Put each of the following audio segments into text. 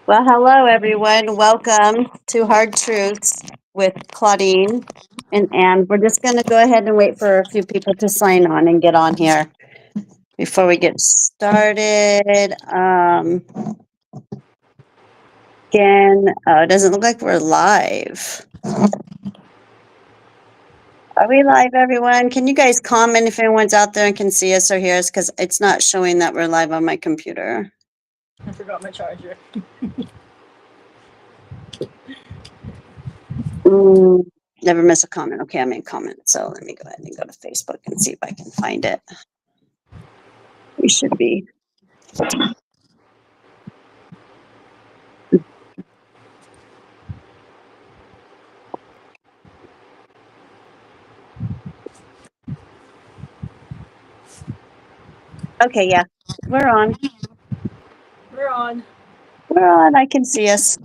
Well, hello everyone. Welcome to Hard Truths with Claudine and Anne. We're just going to go ahead and wait for a few people to sign on and get on here before we get started. Again, it doesn't look like we're live. Are we live, everyone? Can you guys comment if anyone's out there and can see us or hear us? Because it's not showing that we're live on my computer. I forgot my charger. Never miss a comment. Okay, I made a comment. So let me go ahead and go to Facebook and see if I can find it. We should be. Okay, yeah, we're on. We're on. We're on. I can see us.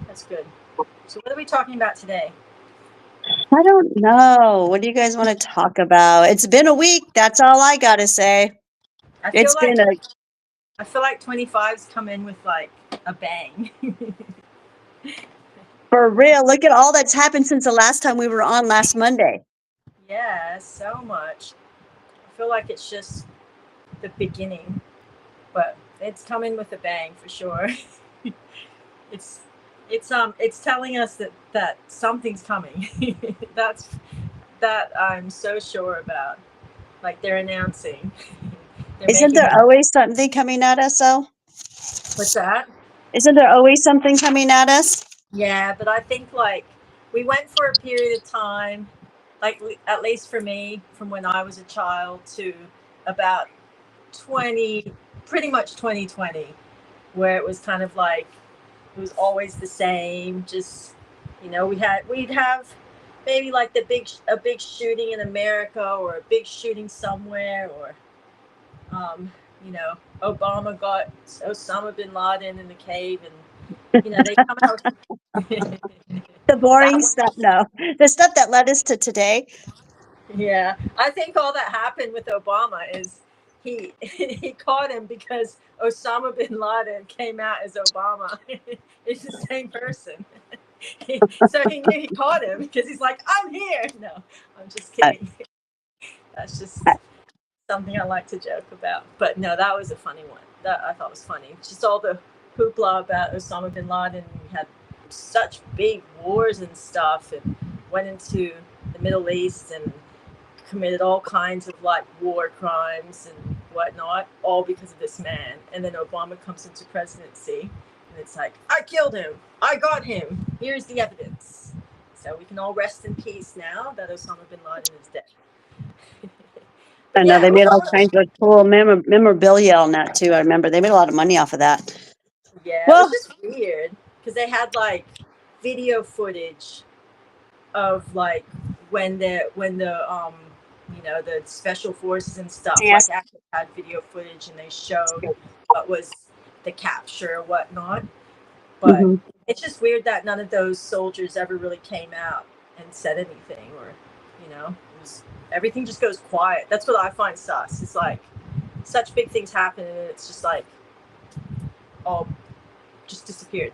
That's good. So what are we talking about today? I don't know. What do you guys want to talk about? It's been a week. That's all I got to say. I It's feel been I feel like 25's come in with like a bang. for real. Look at all that's happened since the last time we were on last Monday. Yeah, so much. I feel like it's just the beginning, but it's coming with a bang for sure. it's it's telling us that something's coming. that I'm so sure about. Like they're announcing. They're Isn't making there it. always something coming at us, though? What's that? Isn't there always something coming at us? Yeah, but I think like we went for a period of time, like at least for me, from when I was a child to about 20, pretty much 2020, where it was kind of like it was always the same. Just we'd have maybe like a big shooting in America or a big shooting somewhere or um, Obama got Osama bin Laden in the cave and they come out. The That boring one, stuff, no. The stuff that led us to today. yeah. I think all that happened with Obama is he caught him because Osama bin Laden came out as Obama. It's the same person. So he knew he caught him because he's like, I'm here. No, I'm just Uh, kidding. That's just something I like to joke about. But no, that was a funny one. That I thought was funny. Just all the hoopla about Osama bin Laden. We had such big wars and stuff, and went into the Middle East and committed all kinds of like war crimes and whatnot, all because of this man. And then Obama comes into presidency, and it's like, I killed him. I got him. Here's the evidence. So we can all rest in peace now that Osama bin Laden is dead. I But know yeah, they made all kinds of cool memorabilia on that too. I remember they made a lot of money off of that. yeah, it was Well, just weird because they had like video footage of like when the the special forces and stuff yes. like actually had video footage and they showed what was the capture or whatnot. But Hmm. it's just weird that none of those soldiers ever really came out and said anything, or it was everything just goes quiet. That's what I find sus. It's like such big things happen and it's just like all just disappeared.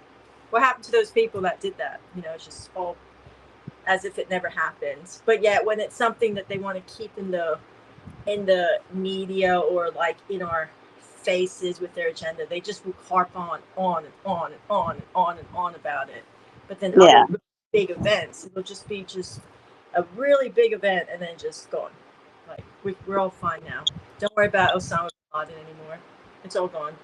What happened to those people that did that? It's just all as if it never happened. But yet, when it's something that they want to keep in the media or like in our faces with their agenda, they just will harp on and on and on and on and on about it. But then Yeah. other big events, it'll just be just a really big event and then just gone. Like we're all fine now. Don't worry about Osama bin Laden anymore. It's all gone.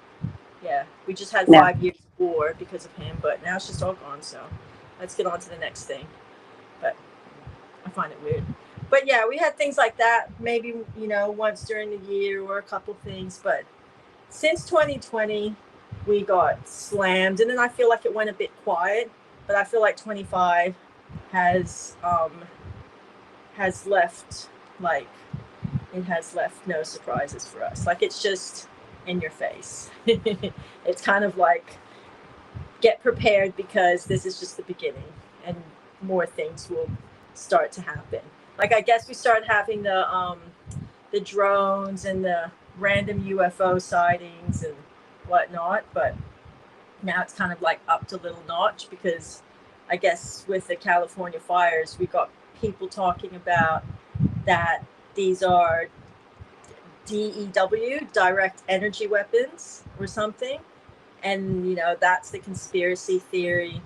Yeah, we just had Yeah. 5 years of war because of him, but now it's just all gone. So let's get on to the next thing. But I find it weird. But yeah, we had things like that maybe, once during the year or a couple things. But since 2020, we got slammed. And then I feel like it went a bit quiet. But I feel like 25 has left, like, it has left no surprises for us. Like, it's just in your face. It's kind of like, get prepared because this is just the beginning and more things will start to happen. Like I guess we start having the drones and the random UFO sightings and whatnot, but Now it's kind of like upped a little notch because I guess with the California fires, we got people talking about that these are DEW, direct energy weapons, or something. And, that's the conspiracy theory.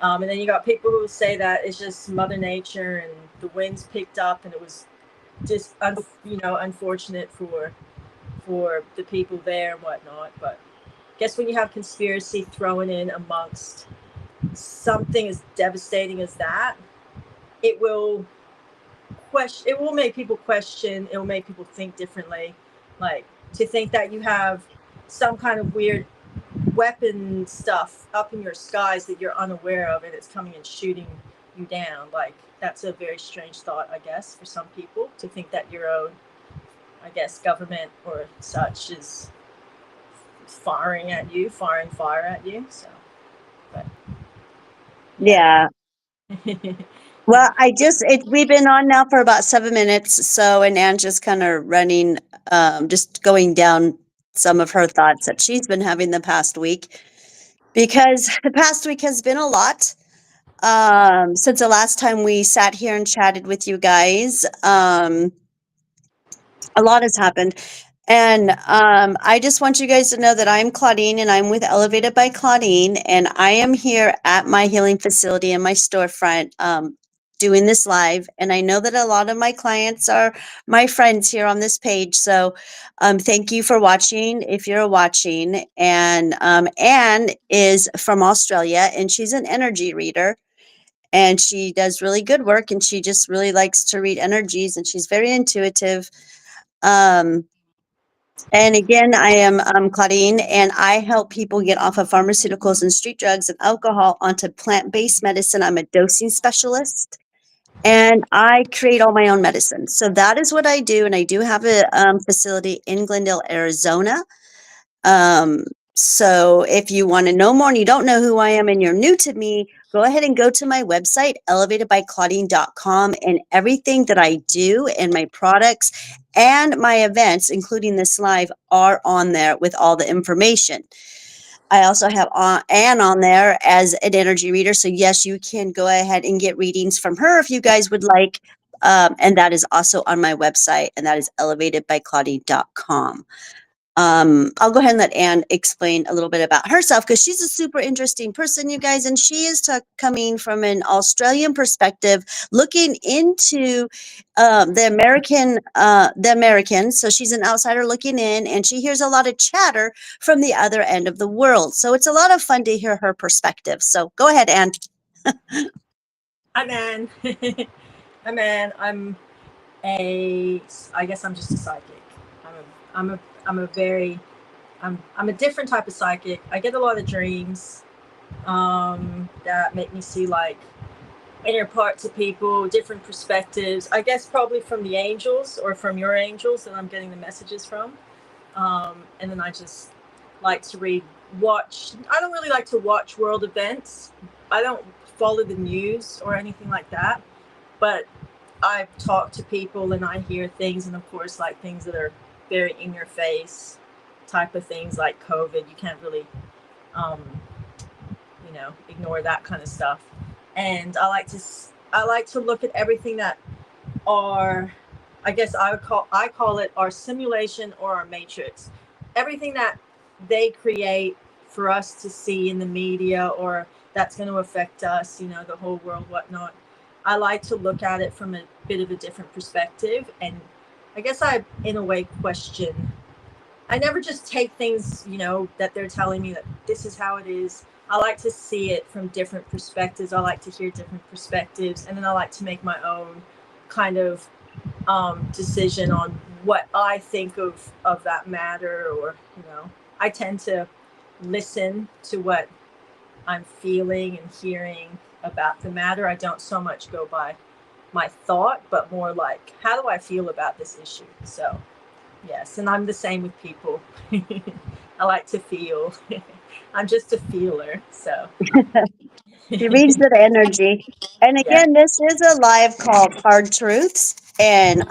And then you got people who say that it's just Mother Nature and the winds picked up and it was just, unfortunate for the people there and whatnot. But I guess when you have conspiracy thrown in amongst something as devastating as that, it will it will make people question, it will make people think differently. Like, to think that you have some kind of weird weapon stuff up in your skies that you're unaware of and it's coming and shooting you down, like, that's a very strange thought, I guess, for some people, to think that your own, I guess, government or such is firing fire at you. So, but yeah. Yeah. Well, we've been on now for about 7 minutes. So, and Anne's just kind of running, just going down some of her thoughts that she's been having the past week, because the past week has been a lot. Since the last time we sat here and chatted with you guys, a lot has happened. And I just want you guys to know that I'm Claudine and I'm with Elevated by Claudine. And I am here at my healing facility in my storefront, doing this live. And I know that a lot of my clients are my friends here on this page. So thank you for watching if you're watching. And Anne is from Australia and she's an energy reader. And she does really good work and she just really likes to read energies and she's very intuitive. Um, and again, I am Claudine, and I help people get off of pharmaceuticals and street drugs and alcohol onto plant-based medicine. I'm a dosing specialist, and I create all my own medicine. So that is what I do, and I do have a facility in Glendale, Arizona. Um, so if you want to know more and you don't know who I am and you're new to me, go ahead and go to my website, elevatedbyclaudine.com, and everything that I do and my products and my events, including this live, are on there with all the information. I also have Anne on there as an energy reader. So yes, you can go ahead and get readings from her if you guys would like. And that is also on my website, and that is elevatedbyclaudine.com. I'll go ahead and let Anne explain a little bit about herself because she's a super interesting person, you guys, and she is coming from an Australian perspective, looking into the American. So she's an outsider looking in, and she hears a lot of chatter from the other end of the world. So it's a lot of fun to hear her perspective. So go ahead, Anne. I'm Anne. I'm Anne. I guess I'm just a psychic. I'm a very, I'm a different type of psychic. I get a lot of dreams, that make me see like inner parts of people, different perspectives. I guess probably from the angels or from your angels that I'm getting the messages from. And then I just like to watch. I don't really like to watch world events. I don't follow the news or anything like that. But I talk to people and I hear things, and of course, like things that are very in your face type of things like COVID. You can't really, ignore that kind of stuff. And I like to look at everything that are, I guess I call it our simulation or our matrix. Everything that they create for us to see in the media or that's going to affect us, the whole world, whatnot. I like to look at it from a bit of a different perspective. And I guess I, in a way, question. I never just take things, that they're telling me that this is how it is. I like to see it from different perspectives. I like to hear different perspectives. And then I like to make my own kind of decision on what I think of that matter. Or, I tend to listen to what I'm feeling and hearing about the matter. I don't so much go by my thought, but more like, how do I feel about this issue? So, yes, and I'm the same with people. I like to feel. I'm just a feeler, so. She reads the energy. And Yeah. again, this is a live called Hard Truths. And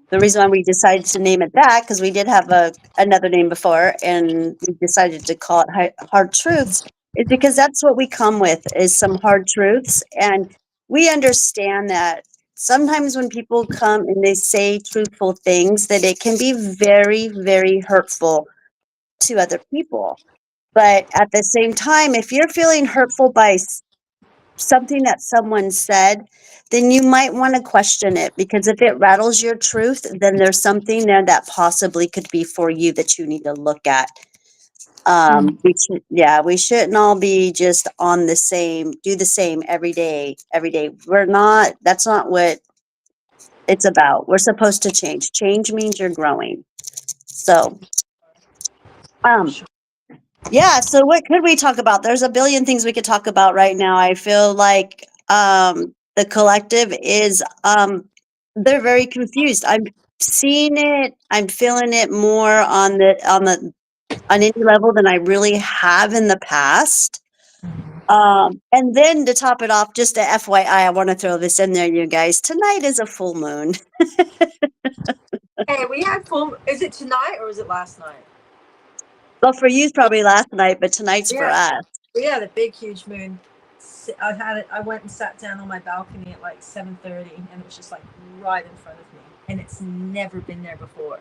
The reason why we decided to name it that, because we did have another name before, and we decided to call it Hard Truths, is because that's what we come with, is some hard truths. And we understand that sometimes when people come and they say truthful things, that it can be very, very hurtful to other people. But at the same time, if you're feeling hurtful by something that someone said, then you might want to question it, because if it rattles your truth, then there's something there that possibly could be for you that you need to look at. We shouldn't all be just on the same, do the same every day, every day. We're not, that's not what it's about. We're supposed to change. Change means you're growing. So, For um, sure. yeah, so what could we talk about? There's a billion things we could talk about right now. I feel like the collective is they're very confused. I'm seeing it, I'm feeling it more on any level than I really have in the past. And then to top it off, just a FYI, I want to throw this in there, you guys. Tonight is a full moon. Hey, we had full. Is it tonight or was it last night? Well, for you, it's probably last night, but tonight's We for had us. we had a big, huge moon. I had it. I went and sat down on my balcony at like 7:30, and it was just like right in front of me, and it's never been there before.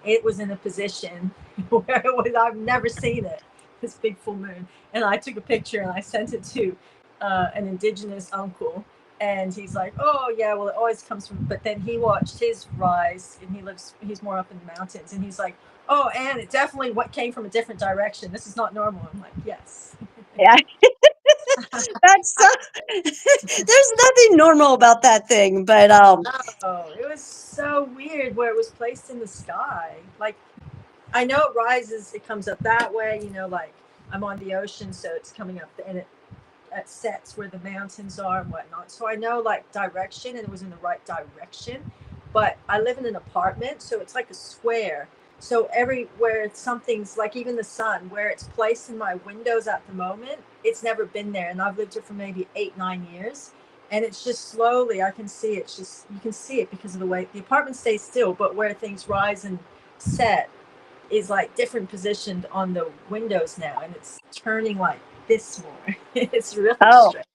It was in a position where it was. I've never seen it. This big full moon, and I took a picture and I sent it to an indigenous uncle, and he's like, "Oh yeah, well it always comes from." But then he watched his rise, and he's more up in the mountains, and he's like, "Oh, and it definitely what came from a different direction. This is not normal." I'm like, "Yes." Yeah, that's so, there's nothing normal about that thing, but Oh, it was so weird where it was placed in the sky. Like, I know it rises, it comes up that way, like I'm on the ocean, so it's coming up and it sets where the mountains are and whatnot. So I know like direction, and it was in the right direction. But I live in an apartment, so it's like a square. So everywhere something's like even the sun, where it's placed in my windows at the moment, it's never been there. And I've lived here for maybe 8, 9 years. And it's just slowly, I can see it's just, you can see it because of the way the apartment stays still, but where things rise and set is like different positioned on the windows now. And it's turning like this more. It's really oh, strange.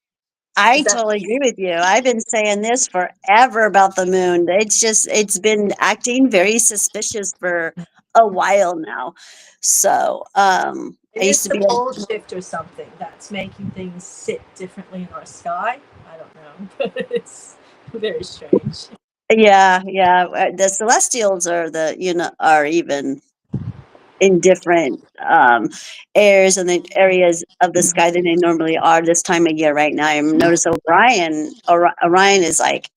I Is that totally agree with you. I've been saying this forever about the moon. It's been acting very suspicious for a while now. So, I maybe used it's to the be, pole shift or something that's making things sit differently in our sky? I don't know, but it's very strange. yeah. The celestials are even in different airs and the areas of the sky than they normally are this time of year right now. I notice Orion is like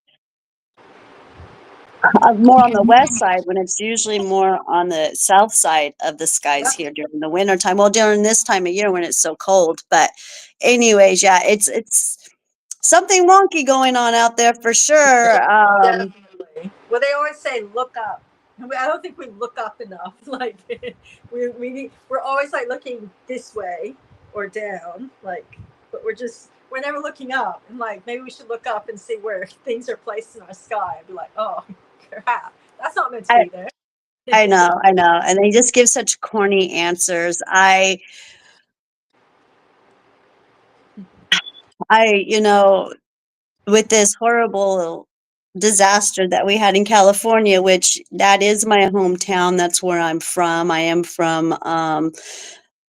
more on the west side when it's usually more on the south side of the skies here during the winter time. Well, during this time of year when it's so cold. But anyways, yeah, it's something wonky going on out there for sure. Definitely. Well, they always say look up. I don't think we look up enough. Like we're always like looking this way or down, like, but we're never looking up. And like maybe we should look up and see where things are placed in our sky and be like, oh crap, that's not meant to I, be there. I know, and they just give such corny answers. I, with this horrible disaster that we had in California, which that is my hometown. That's where I'm from. I am from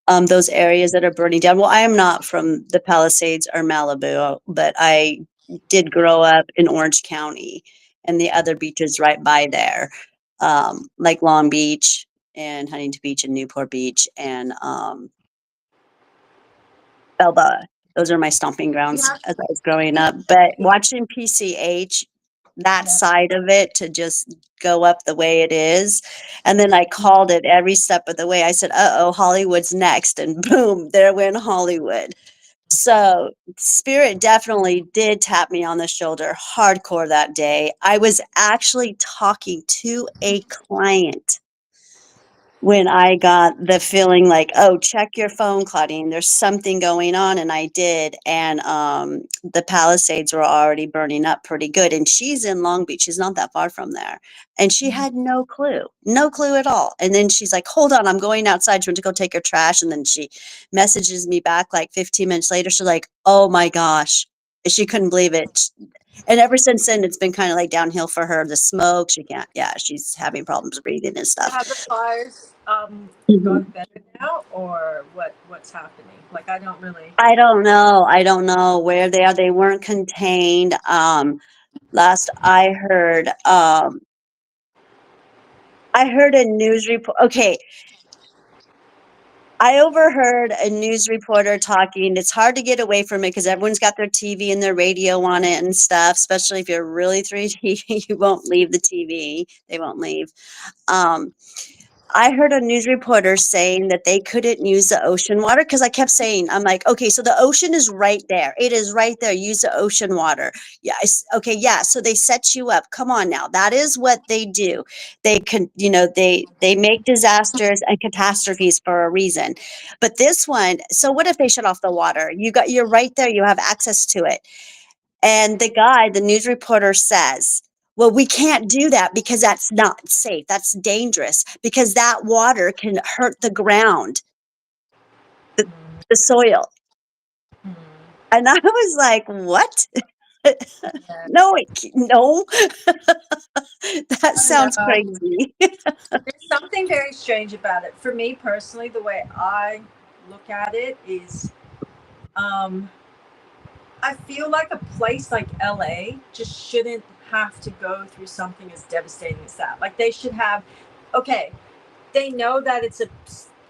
those areas that are burning down. Well, I am not from the Palisades or Malibu, but I did grow up in Orange County and the other beaches right by there, like Long Beach and Huntington Beach and Newport Beach and Balboa. Those are my stomping grounds Yeah. as I was growing up. But watching PCH, that Yeah. side of it to just go up the way it is. And then I called it every step of the way. I said, oh, Hollywood's next. And boom, there went Hollywood. So Spirit definitely did tap me on the shoulder hardcore that day. I was actually talking to a client when I got the feeling like, "Oh, check your phone, Claudine. There's something going on," and I did, and the Palisades were already burning up pretty good. And she's in Long Beach; she's not that far from there, and she Mhm. had no clue at all. And then she's like, "Hold on, I'm going outside. She went to go take her trash," and then she messages me back like 15 minutes later. She's like, "Oh my gosh." She couldn't believe it. And ever since then, it's been kind of like downhill for her. The smoke, she can't, yeah, she's having problems breathing and stuff. Have the fires Mhm. gone better now, or what's happening? Like, I don't really. I don't know. I don't know where they are. They weren't contained. Last I heard a news report. Okay, I overheard a news reporter talking. It's hard to get away from it because everyone's got their TV and their radio on it and stuff. Especially if you're really 3D, you won't leave the TV. They won't leave. Um, I heard a news reporter saying that they couldn't use the ocean water because I kept saying, I'm like, okay, so the ocean is right there. It is right there. Use the ocean water. Yes. Okay. Yeah. So they set you up. Come on now. That is what they do. They can, they make disasters and catastrophes for a reason. But this one, so what if they shut off the water? You're right there. You have access to it. And the news reporter says, well, we can't do that because that's not safe. That's dangerous because that water can hurt the ground, the, Mm, the soil. mm, And I was like, what? yeah, No, that I don't know. sounds crazy. There's something very strange about it. For me personally, the way I look at it is, um, I feel like a place like LA just shouldn't have to go through something as devastating as that. Like, they should have, okay, they know that it's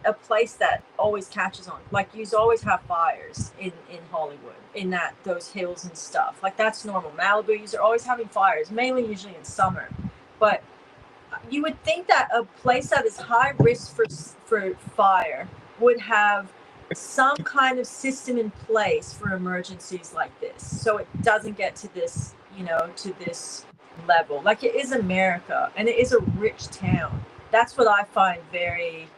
a place that always catches on. Like, you always have fires in Hollywood, in that those hills and stuff. Like, that's normal. Malibu, you're always having fires, mainly usually in summer. But you would think that a place that is high risk for fire would have some kind of system in place for emergencies like this, so it doesn't get to this, to this level. Like, it is America, and it is a rich town. That's what I find very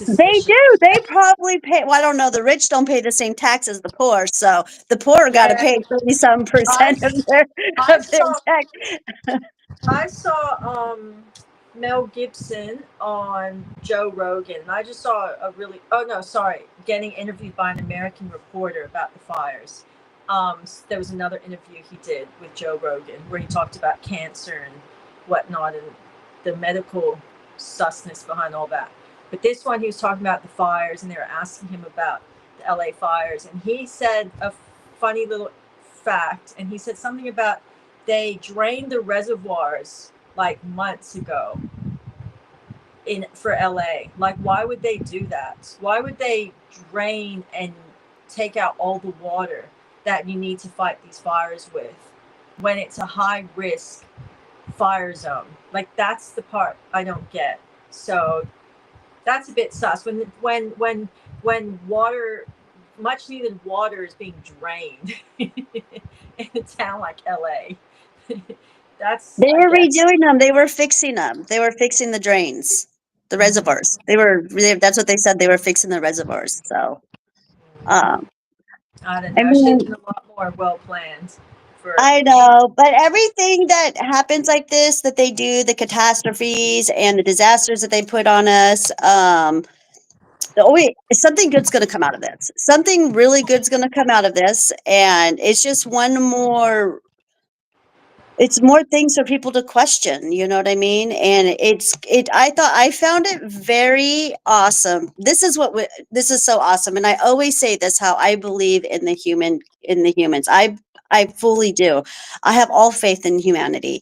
They suspicious. do. They probably pay. Well, I don't know. The rich don't pay the same tax as the poor, so the poor got to Yeah, pay 30 some I, percent of their I of their saw tax. I saw Mel Gibson on Joe Rogan. I just saw a really, oh no, sorry, getting interviewed by an American reporter about the fires. There was another interview he did with Joe Rogan where he talked about cancer and whatnot, and the medical susness behind all that. But this one, he was talking about the fires, and they were asking him about the LA fires, and he said a funny little fact, and he said something about they drained the reservoirs like months ago in for LA. Like, why would they do that? Why would they drain and take out all the water that you need to fight these fires with when it's a high risk fire zone? Like, that's the part I don't get. So that's a bit sus when water, much needed water, is being drained in a town like LA. That's, They I were guess. redoing them. They were fixing them. They were fixing the drains, the Mm, reservoirs. That's what they said. They were fixing the reservoirs. So, um, I don't I know. It should have mean, been a lot more well planned for. I know, but everything that happens like this that they do, the catastrophes and the disasters that they put on us, something good's going to come out of this. Something really good's going to come out of this, and it's just one more. It's more things for people to question, you know what I mean? And I found it very awesome. This is so awesome. And I always say this, how I believe in the humans. I fully do. I have all faith in humanity.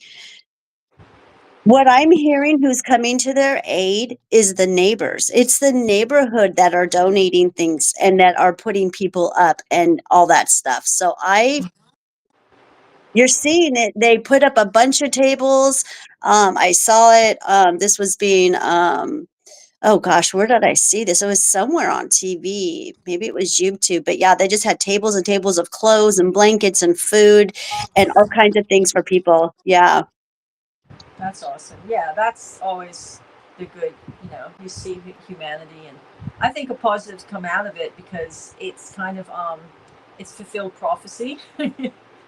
What I'm hearing who's coming to their aid is the neighbors. It's the neighborhood that are donating things and that are putting people up and all that stuff. So you're seeing it. They put up a bunch of tables. I saw it. This was being, oh gosh, where did I see this? It was somewhere on TV. Maybe it was YouTube. But yeah, they just had tables and tables of clothes and blankets and food and all kinds of things for people. Yeah. That's awesome. Yeah, that's always. the good, you see humanity, and I think a positives come out of it because it's kind of it's fulfilled prophecy,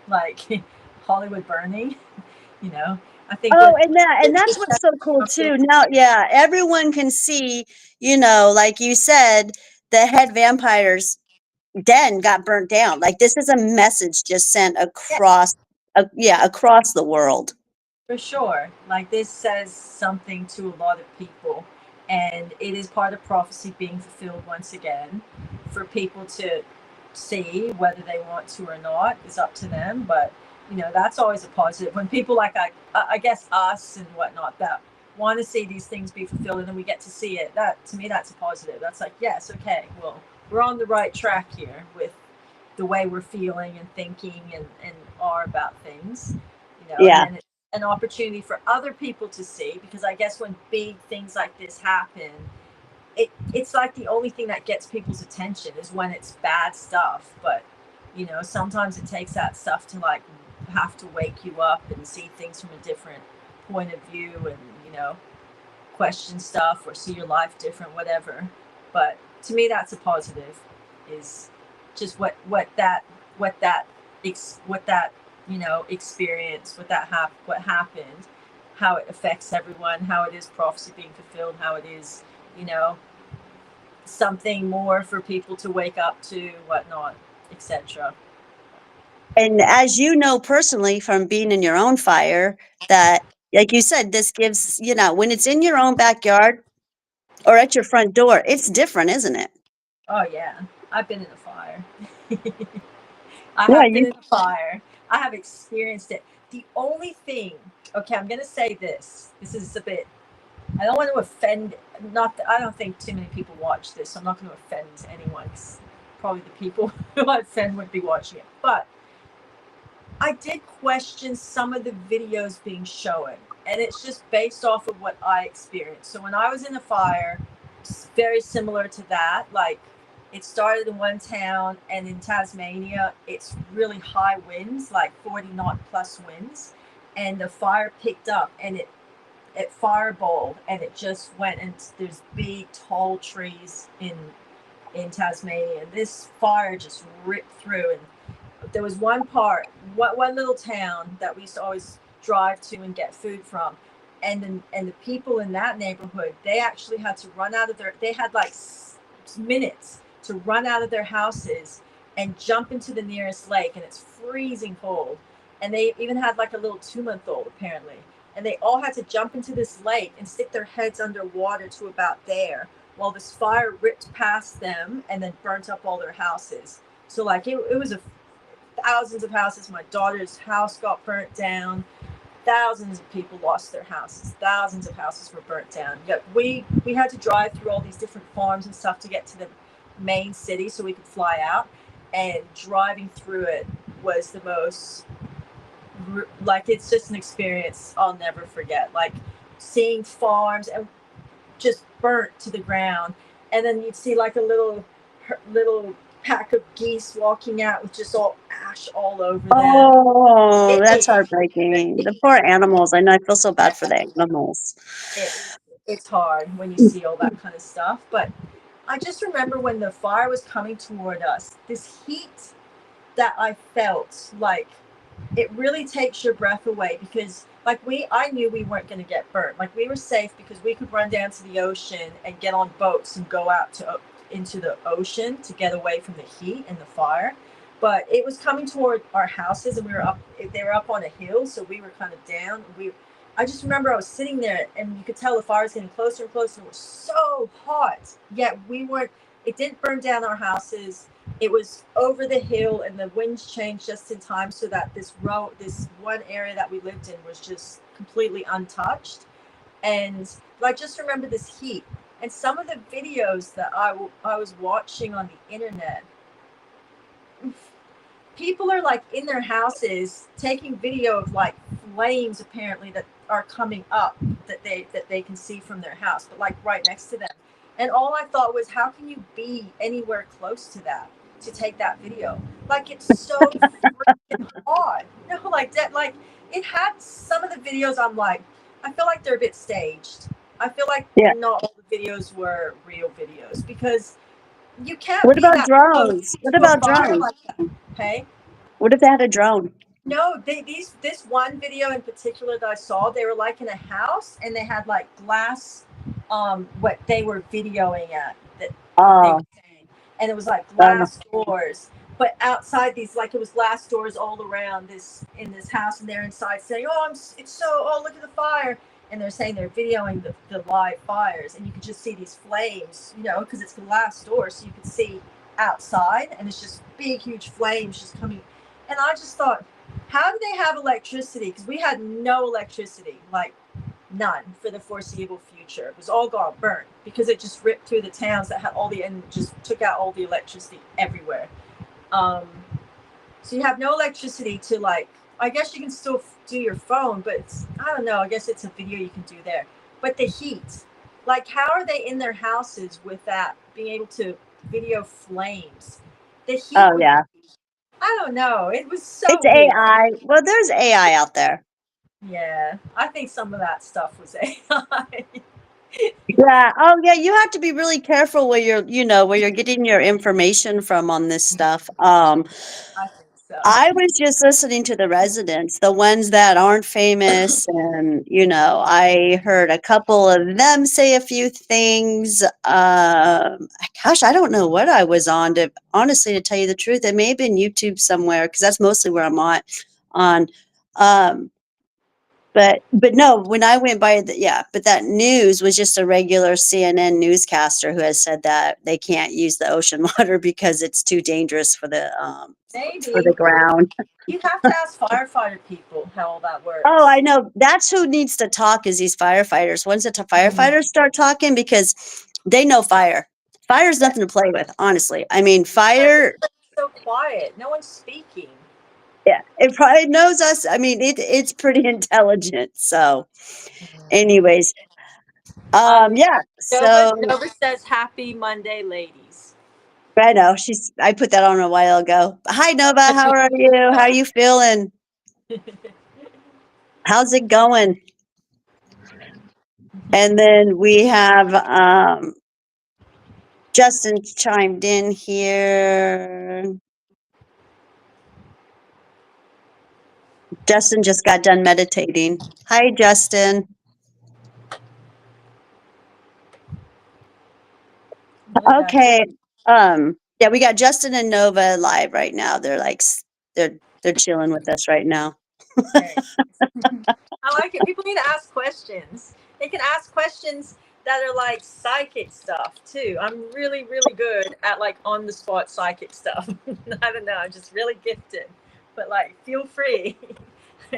like Hollywood burning. you know, I think Oh, what and that's it's what's so cool too. Now, yeah, everyone can see, like you said, the head vampire's den got burnt down. Like this is a message just sent yeah, across, across the world. for sure. Like this says something to a lot of people, and it is part of prophecy being fulfilled once again. For people to see whether they want to or not is up to them, but that's always a positive. When people like I guess us and whatnot that want to see these things be fulfilled, and then we get to see it. That to me, that's a positive. That's like yes, okay, well, we're on the right track here with the way we're feeling and thinking and are about things, and Yeah. then it's an opportunity for other people to see, because I guess when big things like this happen, it's like the only thing that gets people's attention is when it's bad stuff. But sometimes it takes that stuff to like have to wake you up and see things from a different point of view, and question stuff or see your life different, whatever. But to me, that's a positive. Is just what that what that experience, what happened, how it affects everyone, how it is prophecy being fulfilled, how it is you know something more for people to wake up to, whatnot, etc. And as you know personally from being in your own fire, that, like you said, this gives, when it's in your own backyard or at your front door, it's different, isn't it? Oh yeah, I've been in a fire. I Yeah, have been you. in a fire. I have experienced it. The only thing, okay, I'm going to say this. This is a bit, I don't want to offend, not, I don't think too many people watch this, so I'm not going to offend anyone, 'cause probably the people who I offend would be watching it. But I did question some of the videos being shown, and it's just based off of what I experienced. So when I was in a fire, it's very similar to that. Like it started in one town, and in Tasmania, it's really high winds, like 40 knot plus winds, and the fire picked up, and it fireballed, and it just went, and there's big tall trees in Tasmania. And this fire just ripped through, and there was one little town that we used to always drive to and get food from, and the people in that neighborhood, they actually had to run out of they had like minutes to run out of their houses and jump into the nearest lake, and it's freezing cold, and they even had like a little 2-month-old apparently, and they all had to jump into this lake and stick their heads underwater to about there, while this fire ripped past them and then burnt up all their houses. So like it was a thousands of houses. My daughter's house got burnt down. Thousands of people lost their houses. Thousands of houses were burnt down. Yet we had to drive through all these different farms and stuff to get to the main city so we could fly out. And driving through it was the most, like, it's just an experience I'll never forget. Like seeing farms and just burnt to the ground, and then you'd see like a little pack of geese walking out with just all ash all over them. Oh, that's It, heartbreaking. The poor animals. I know. I feel so bad for the animals. it, it's hard when you see all that kind of stuff. But I just remember when the fire was coming toward us, this heat that I felt, like it really takes your breath away, because like I knew we weren't going to get burnt. Like we were safe because we could run down to the ocean and get on boats and go out to into the ocean to get away from the heat and the fire. But it was coming toward our houses, and we were up, they were up on a hill, so we were kind of down. I just remember I was sitting there, and you could tell the fire was getting closer and closer, and it was so hot, yet we weren't, it didn't burn down our houses. It was over the hill, and the winds changed just in time so that this one area that we lived in was just completely untouched. And I just remember this heat, and some of the videos that I was watching on the internet, people are like in their houses taking video of like flames apparently that are coming up, that they can see from their house, but like right next to them. And all I thought was, how can you be anywhere close to that to take that video? Like it's so freaking hard. Like that, like it had some of the videos, I'm like, I feel like they're a bit staged. I feel like Yeah. not all the videos were real videos because you can't What be about that close drones? What to a about fire drones? like that. Hey, What if they had a drone? no, this one video in particular that I saw, they were like in a house and they had like glass, what they were videoing at that they were Oh, saying, and it was like uh, glass doors, but outside these like it was glass doors all around this in this house, and they're inside saying, "Oh, it's so oh look at the fire," and they're saying they're videoing the live fires, and you could just see these flames, you know, because it's glass doors, so you could see outside, and it's just big, huge flames just coming, and I just thought how do they have electricity? Because we had no electricity, like none for the foreseeable future. It was all gone burnt because it just ripped through the towns that had all the and just took out all the electricity everywhere. Um, so you have no electricity to like. I guess you can still do your phone, but I don't know. I guess it's a video you can do there. But the heat, like, how are they in their houses with that being able to video flames? The heat oh would. yeah. I don't know. It was It's so weird. AI. Well, there's AI out there. Yeah, I think some of that stuff was AI. Yeah. Oh, yeah. You have to be really careful where where you're getting your information from on this stuff. I think so. I was just listening to the residents, the ones that aren't famous, and I heard a couple of them say a few things. Gosh, I don't know what I was on to honestly, to tell you the truth. It may have been YouTube somewhere because that's mostly where I'm on. Um, but no, when I went by yeah, but that news was just a regular CNN newscaster who has said that they can't use the ocean water because it's too dangerous for the Maybe ground. you have to ask firefighter people how all that Oh, I works. know. That's who needs to talk is these firefighters. Once the Mm. firefighters start talking because they know fire. Fire is Yeah, nothing to play with, honestly. I mean, but fire, it's so quiet. No one's speaking. yeah, it probably knows us. I mean, it's pretty intelligent. So, Mm. anyways, Um, yeah. Nova So Nova says happy Monday, ladies. I know I put that on a while ago. Hi, Nova. How are you? How are you feeling? How's it going? And then we have Justin chimed in here. Justin just got done meditating. Hi, Justin. Look at that. Okay. Yeah, we got Justin and Nova live right now. They're like they're chilling with us right now. Very nice. I like it. People need to ask questions. They can ask questions that are like psychic stuff too. I'm really, really good at like on the spot psychic stuff. I don't know. I'm just really gifted. But like, feel free.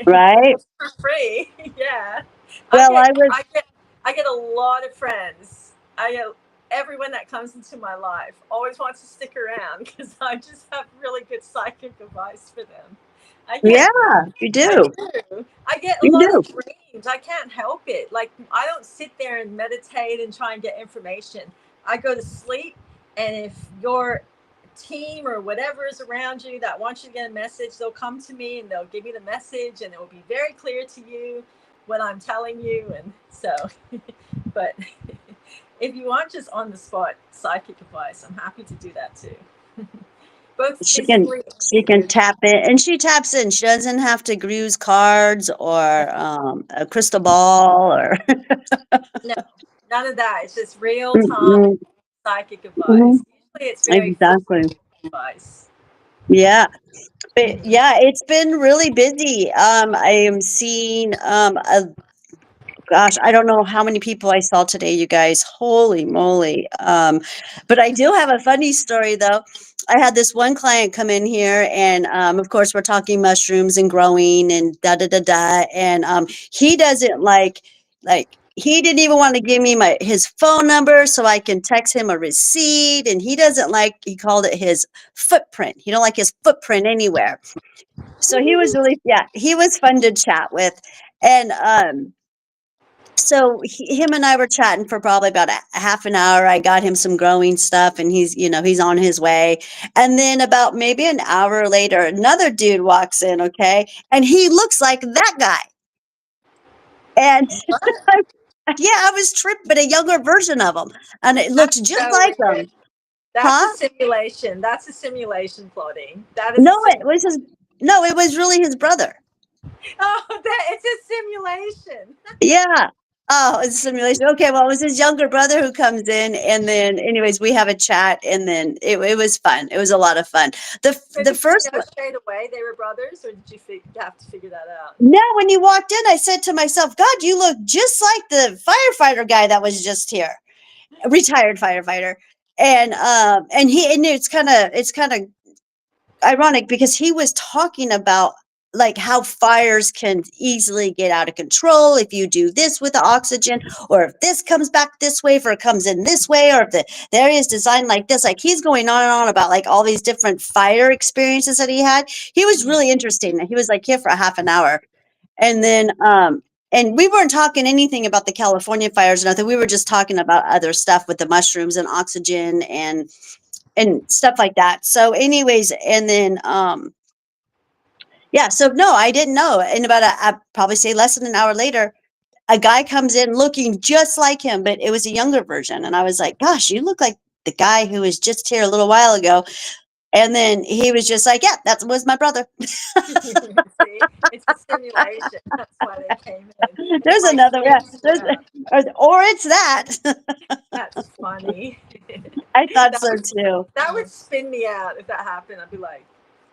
Right? For free. Yeah. I Well, get, I was I get, I get a lot of friends. I get everyone that comes into my life always wants to stick around because I just have really good psychic advice for them. I yeah, get you I do. do. I get a You lot of do. dreams. I can't help it. Like I don't sit there and meditate and try and get information. I go to sleep, and if your team or whatever is around you that wants you to get a message, they'll come to me and they'll give me the message, and it will be very clear to you what I'm telling you. And so, but if you want just on the spot psychic advice, I'm happy to do that too. Both She can physically and she can spiritually. tap in, and she taps in. She doesn't have to use cards or a crystal ball or No, none of that. It's just real time Mm-mm. psychic Mhm. advice. Usually it's very Exactly. physical advice. Yeah. But Mm-hmm. yeah, it's been really busy. I am seeing gosh, I don't know how many people I saw today, you guys. Holy moly. But I do have a funny story though. I had this one client come in here and of course we're talking mushrooms and growing and da da da da. And he doesn't like he didn't even want to give me his phone number so I can text him a receipt. And he doesn't like, he called it his footprint. He don't like his footprint anywhere. So he was really, yeah, he was fun to chat with. And so him and I were chatting for probably about a half an hour. I got him some growing stuff and he's on his way. And then about maybe an hour later, another dude walks in, okay? And he looks like that guy. And What? Yeah, I was tripped, but a younger version of him, and it That's looked just so like weird. him. That's a Huh? simulation. That's a simulation plotting. That is a No, sim. it was his. No, it was really his brother. Oh, that it's a simulation. Yeah. Oh, it's a simulation. Okay, well, it was his younger brother who comes in, and then, anyways, we have a chat, and then it was fun. It was a lot of fun. So The did you first know straight away they were brothers, or did you have to figure that out? Now, when you walked in, I said to myself, God, you look just like the firefighter guy that was just here, a retired firefighter. And it's kind of ironic because he was talking about like how fires can easily get out of control if you do this with the oxygen, or if this comes back this way, if it comes in this way, or if the area is designed like this. Like he's going on and on about like all these different fire experiences that he had. He was Mm, really interesting. He was like here for a half an hour, and mm, then and we weren't talking anything about the California fires or nothing. We were just talking about other stuff with the mushrooms and oxygen and stuff like that. So anyways, and then yeah, so no, I didn't know. And about I probably say less than an hour later, a guy comes in looking just like him, but it was a younger version. And I was like, gosh, you look like the guy who was just here a little while ago. And then he was just like, yeah, that was my brother. See, it's a simulation. That's why they came in. It There's like another, yeah, spins you out. or it's that. That's funny. I thought that so would too. that would spin me out if that happened. I'd be like,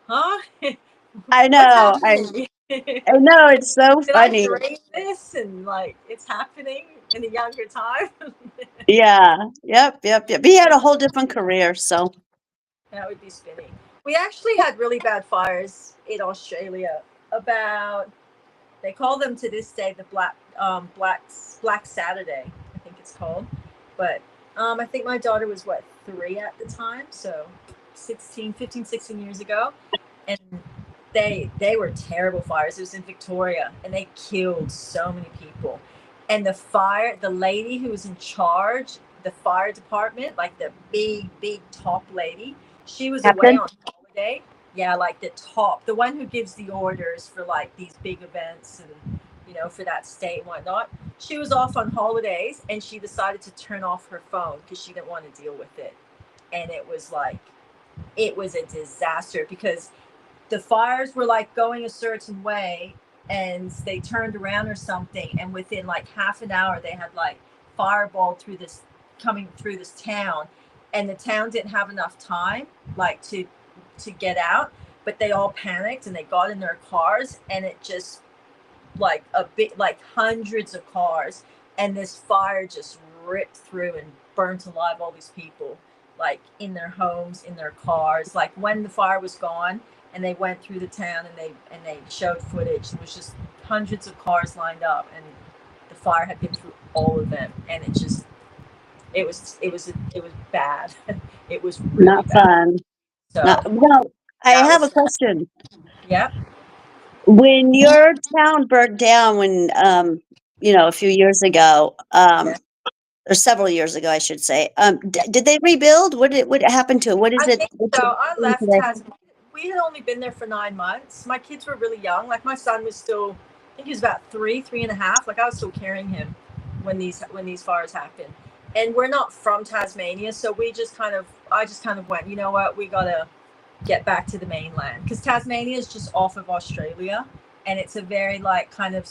huh? I What's know. happening? I know. It's so Did I funny. dream this and like it's happening in a younger time? Yeah. Yep. He had a whole different career. So That would be spinning. We actually had really bad fires in Australia. About they call them to this day the Black Saturday, I think it's called. But I think my daughter was what 3 at the time, so 16, 15, 16 years ago, and they were terrible fires. It was in Victoria, and they killed so many people. And the lady who was in charge, the fire department, like the big top lady, she was away Captain. on holiday. Yeah, like the top, the one who gives the orders for like these big events and for that state and whatnot. She was off on holidays, and she decided to turn off her phone because she didn't want to deal with it. And it was a disaster because the fires were like going a certain way, and they turned around or something, and within like half an hour they had like fireball through this coming through this town, and the town didn't have enough time like to get out, but they all panicked and they got in their cars, and it just like a bit like hundreds of cars, and this fire just ripped through and burnt alive all these people, like in their homes, in their cars. Like when the fire was gone and they went through the town, and they showed footage, it was just hundreds of cars lined up, and the fire had been through all of them, and it was bad. It was really Not bad. fun. Not So well. I that have was a question. yeah. When your town burnt down, when a few years ago, Yeah. or several years ago, I should say, did they rebuild? What happened to it? What is I it? think What's so. it I doing left today? Tasmania. We had only been there for 9 months. My kids were really young. Like my son was still, I think he was about three and a half. Like I was still carrying him when these fires happened. And we're not from Tasmania, so I just kind of went. You know what? We gotta get back to the mainland because Tasmania is just off of Australia, and it's a very like kind of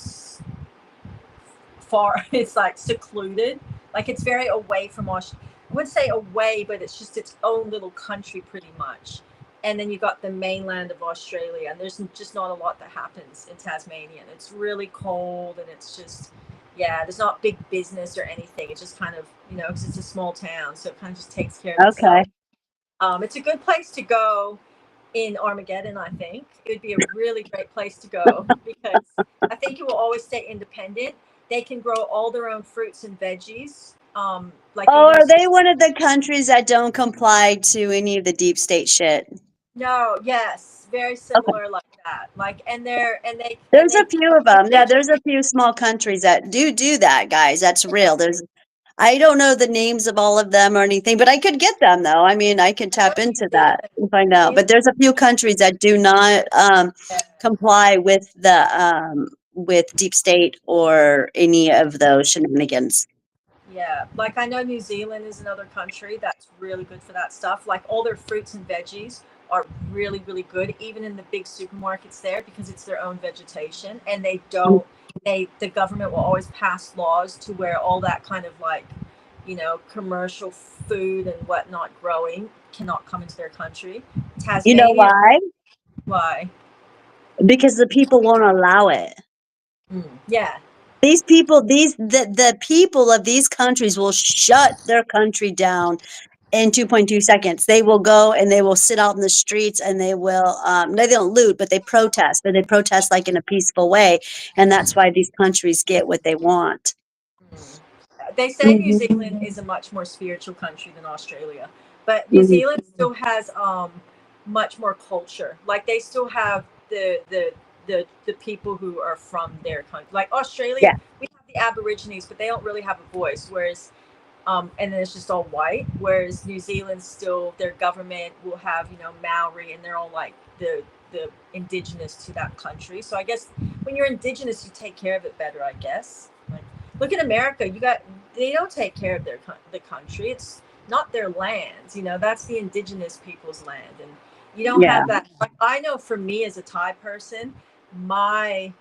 far. It's like secluded. Like it's very away from Australia. I wouldn't say away, but it's just its own little country pretty much. And then you got the mainland of Australia, and there's just not a lot that happens in Tasmania. And it's really cold, and it's just, yeah, there's not big business or anything. It's just kind of, because it's a small town, so it kind of just takes care of Okay. itself. It's a good place to go in Armageddon, I think. It would be a really great place to go because I think you will always stay independent. They can grow all their own fruits and veggies. Like Oh, even are they one of the countries that don't comply to any of the deep state shit? no, yes, very Okay. similar like that. Like and they're and There's they a few of them. Yeah, indigenous. there's a few small countries that do that, guys. That's real. I don't know the names of all of them or anything, but I could get them though. I mean, I could I know tap you into did. that and find out. New But there's a few countries that do not yeah, comply with the with deep state or any of those shenanigans. Yeah, like I know New Zealand is another country that's really good for that stuff. Like all their fruits and veggies are really, really good, even in the big supermarkets there, because it's their own vegetation, and they Mm. don't. The government will always pass laws to where all that kind of like, commercial food and whatnot growing cannot come into their country. You know Tasmania, why? why? Because the people won't allow it. Yeah. These people, the people of these countries will shut their country down in 2.2 seconds. They will go and they will sit out in the streets and they will, no, they don't loot, but they protest, but they protest like in a peaceful way. And that's why these countries get what they want. They say New Hmm. Zealand is a much more spiritual country than Australia, but New Hmm. Zealand still has much more culture. Like they still have the people who are from their country. Like Australia, Yeah. we have the Aborigines, but they don't really have a voice. Whereas and then it's just all white. Whereas New Zealand still, their government will have Maori, and they're all like the indigenous to that country. So I guess when you're indigenous, you take care of it better. I guess. Like look at America. They don't take care of the country. It's not their lands. That's the indigenous people's land, and you don't Yeah. have that. Like I know for me as a Thai person, my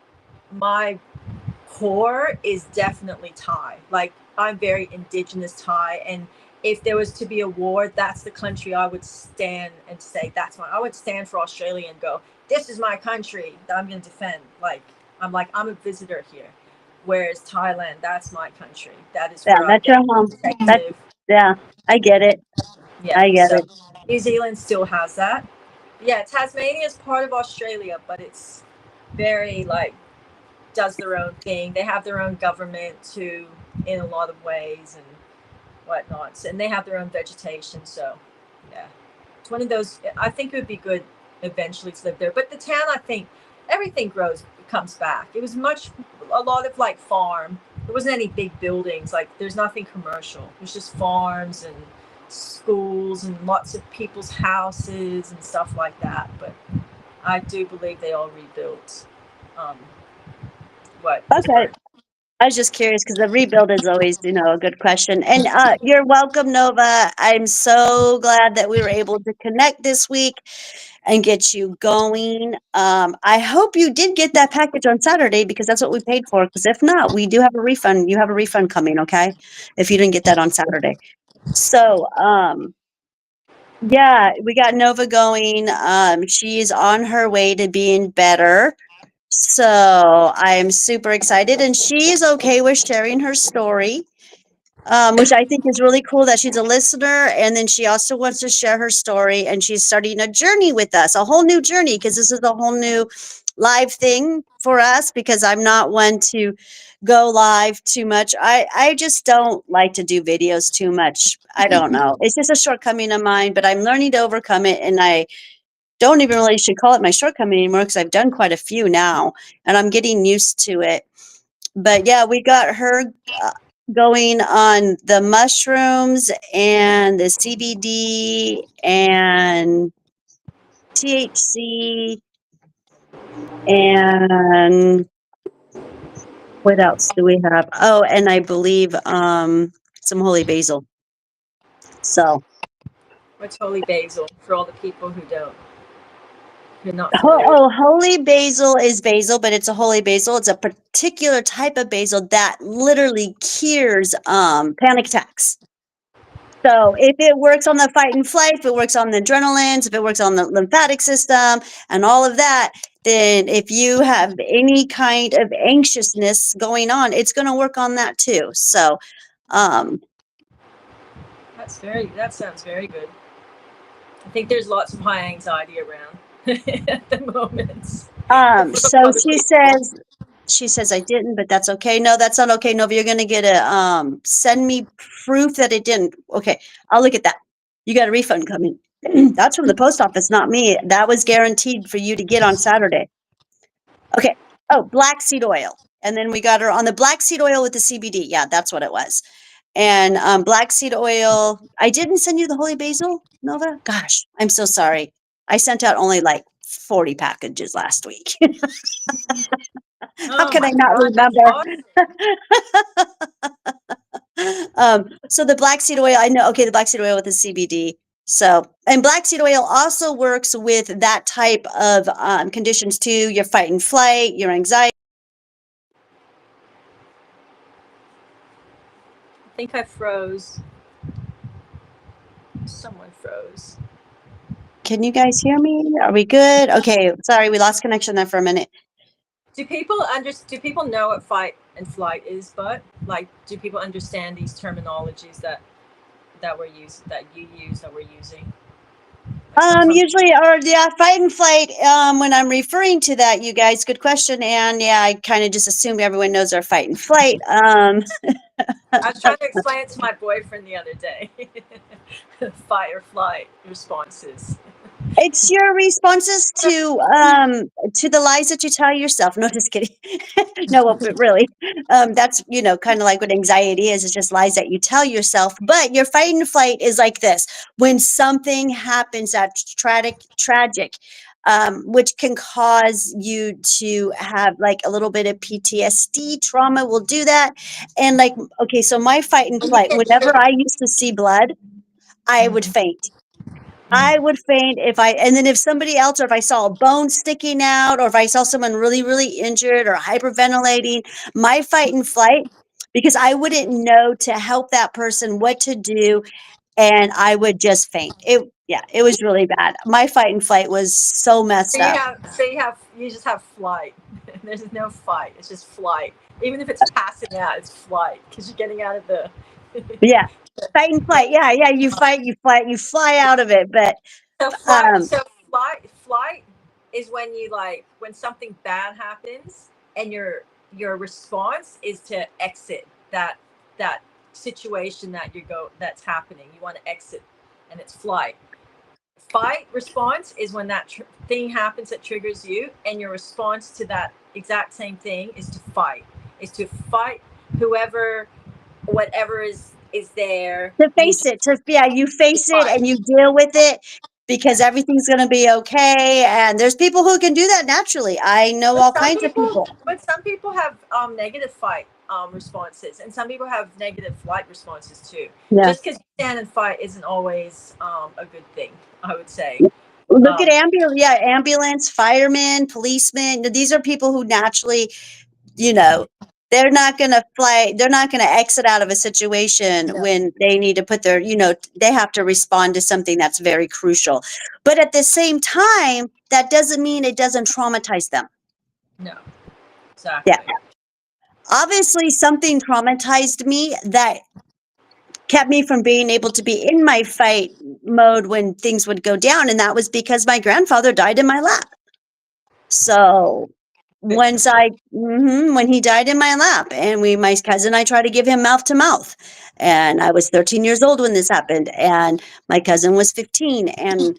core is definitely Thai. Like I'm very indigenous Thai, and if there was to be a war, that's the country I would stand and say that's my. I would stand for Australia and go, this is my country that I'm going to defend. I'm a visitor here, whereas Thailand, that's my country. That is Yeah. where I That's get your home. That's, protective. yeah, I get it. Yeah, I get so it. New Zealand still has that. Yeah, Tasmania is part of Australia, but it's very like does their own thing. They have their own government too, in a lot of ways and whatnot, and they have their own vegetation. So, yeah, it's one of those. I think it would be good eventually to live there. But the town, I think, everything comes back. It was a lot of like farm. There wasn't any big buildings. Like there's nothing commercial. It was just farms and schools and lots of people's houses and stuff like that. But I do believe they all rebuilt. Um, what was Okay. burnt. I was just curious because the rebuild is always, a good question. And you're welcome, Nova. I'm so glad that we were able to connect this week and get you going. I hope you did get that package on Saturday because that's what we paid for. Because if not, we do have a refund. You have a refund coming, okay? If you didn't get that on Saturday. So, yeah, we got Nova going. She's on her way to being better. So I am super excited, and she's okay with sharing her story, which I think is really cool that she's a listener. And then she also wants to share her story, and she's starting a journey with us, a whole new journey, because this is a whole new live thing for us. Because I'm not one to go live too much. I just don't like to do videos too much. I don't know. It's just a shortcoming of mine, but I'm learning to overcome it, and I don't even really should call it my shortcoming anymore because I've done quite a few now and I'm getting used to it. But yeah, we got her uh, going on the mushrooms and the CBD and THC and what else do we have? Oh, and I believe some holy basil. So What's holy basil for all the people who are not familiar with? oh, holy basil, but it's a holy basil. It's a particular type of basil that literally cures panic attacks. So if it works on the fight and flight, if it works on the adrenalines, if it works on the lymphatic system and all of that, then if you have any kind of anxiousness going on, it's going to work on that too. So, um, That sounds very good. I think there's lots of high anxiety around at the moment for so other she people. says, I didn't, but that's okay. No, that's not okay. Nova, you're going to get a, send me proof that it didn't. Okay. I'll look at that. You got a refund coming. That's from the post office, not me. That was guaranteed for you to get on Saturday. Okay. Oh, black seed oil. And then we got her on the black seed oil with the CBD. Yeah, that's what it was. And black seed oil. I didn't send you the holy basil, Nova. Gosh, I'm so sorry. I sent out only like 40 packages last week. How Oh can I my not God, that's remember? awesome. So the black seed oil, I know, okay, the black seed oil with the CBD. So, and black seed oil also works with that type of conditions too, your fight and flight, your anxiety. I think I froze. Someone froze. Can you guys hear me? Are we good? Okay, sorry, we lost connection there for a minute. Do people know what fight and flight is? But like, do people understand these terminologies that you use that we're using? Like sometimes. Usually, or yeah, fight and flight. When I'm referring to that, you guys, good question. And yeah, I kind of just assume everyone knows our fight and flight. I was trying to explain it to my boyfriend the other day. Fight or flight responses. It's your responses to the lies that you tell yourself. No, just kidding. No, but really, that's kind of like what anxiety is. It's just lies that you tell yourself. But your fight and flight is like this: when something happens that's tragic, which can cause you to have like a little bit of PTSD, trauma will do that. And like, okay, so my fight and When you flight. get Whenever triggered. I used to see blood, I would faint. I Mm. would faint and then if somebody else, or if I saw a bone sticking out, or if I saw someone really, really injured or hyperventilating, my fight and flight, because I wouldn't know to help that person what to do, and I would just faint. Yeah, it was really bad. My fight and flight was so messed up. You just have flight. There's no fight. It's just flight. Even if it's passing out, it's flight because you're getting out of the. Yeah, fight and flight. Yeah, yeah. You fight, you flight, you fly out of it. But um, Flight is when you like when something bad happens and your response is to exit that situation that's happening. You want to exit, and it's flight. Fight response is when that thing happens that triggers you, and your response to that exact same thing is to fight. Is to fight whoever, whatever is there. to face it, yeah, you You face it fight. and you deal with it because everything's going to be okay. And there's people who can do that naturally. I know all kinds of people. But some people have negative fight responses, and some people have negative flight responses too. Yeah. Just because you stand and fight isn't always a good thing, I would say. Look at Um, ambulance, firemen, policemen. These are people who naturally, you know, they're not going to fly. They're not going to exit out of a situation no, when they need to put their, they have to respond to something that's very crucial. But at the same time, that doesn't mean it doesn't traumatize them. no, Yeah. exactly. Obviously, something traumatized me that kept me from being able to be in my fight mode when things would go down. And that was because my grandfather died in my lap. So Bit triggering. when he died in my lap, and my cousin and I tried to give him mouth to mouth, and I was 13 years old when this happened, and my cousin was 15, and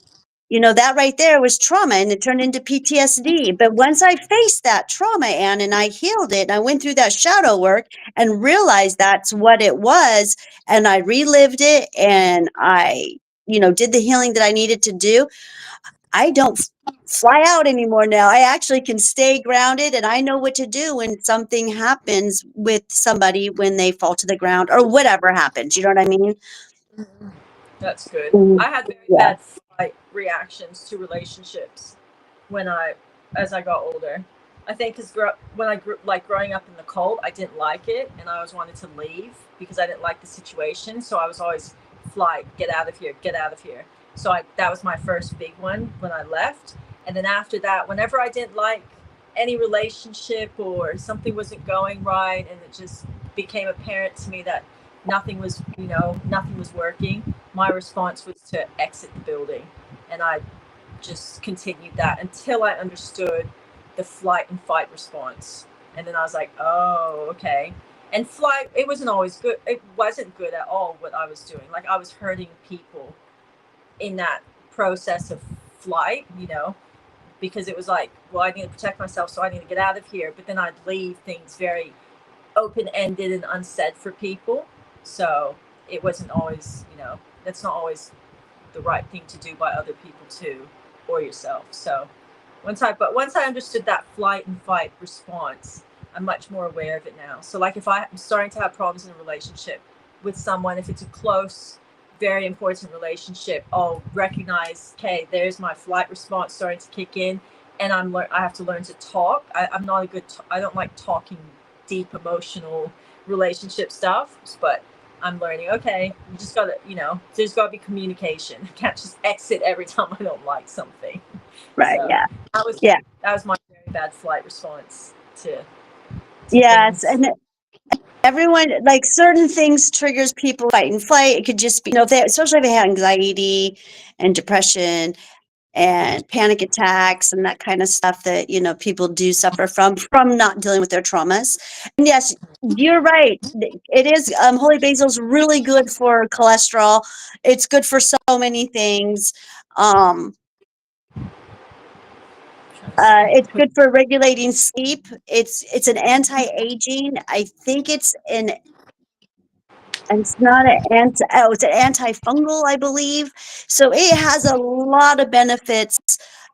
that right there was trauma, and it turned into PTSD. But once I faced that trauma, and I healed it, and I went through that shadow work and realized that's what it was, and I relived it, and I, did the healing that I needed to do. I don't fly out anymore now. I actually can stay grounded, and I know what to do when something happens with somebody when they fall to the ground or whatever happens. You know what I mean? Mhm. That's good. Mhm. I had very Yeah. bad fight reactions to relationships when as I got older. I think because when I grew, like growing up in the cult, I didn't like it, and I always wanted to leave because I didn't like the situation. So I was always flight, get out of here, get out of here. So that was my first big one when I left, and then after that, whenever I didn't like any relationship or something wasn't going right, and it just became apparent to me that nothing was working, my response was to exit the building, and I just continued that until I understood the flight and fight response. And then I was like, oh, okay. And flight, it wasn't always good. It wasn't good at all what I was doing. Like I was hurting people in that process of flight, because it was like, well, I need to protect myself, so I need to get out of here. But then I'd leave things very open ended and unsaid for people. So it wasn't always, that's not always the right thing to do by other people too, or yourself. So Once I understood that flight and fight response, I'm much more aware of it now. So like if I'm starting to have problems in a relationship with someone, if it's a close, very important relationship, I'll recognize, okay, there's my flight response starting to kick in, and I have to learn to talk. I'm not a good. I don't like talking deep emotional relationship stuff, but I'm learning. Okay, you just gotta, there's gotta be communication. I can't just exit every time I don't like something. Right. So Yeah. that was Yeah. that was my very bad flight response to Yes. things. And everyone, like certain things triggers people fight and flight. It could just be, if they, especially if they have anxiety and depression and panic attacks and that kind of stuff that, people do suffer from not dealing with their traumas. And yes, you're right. It is, holy basil's really good for cholesterol. It's good for so many things. Um, it's good for regulating sleep. It's an anti-aging. I think it's an and it's not it's an antifungal, I believe. So it has a lot of benefits.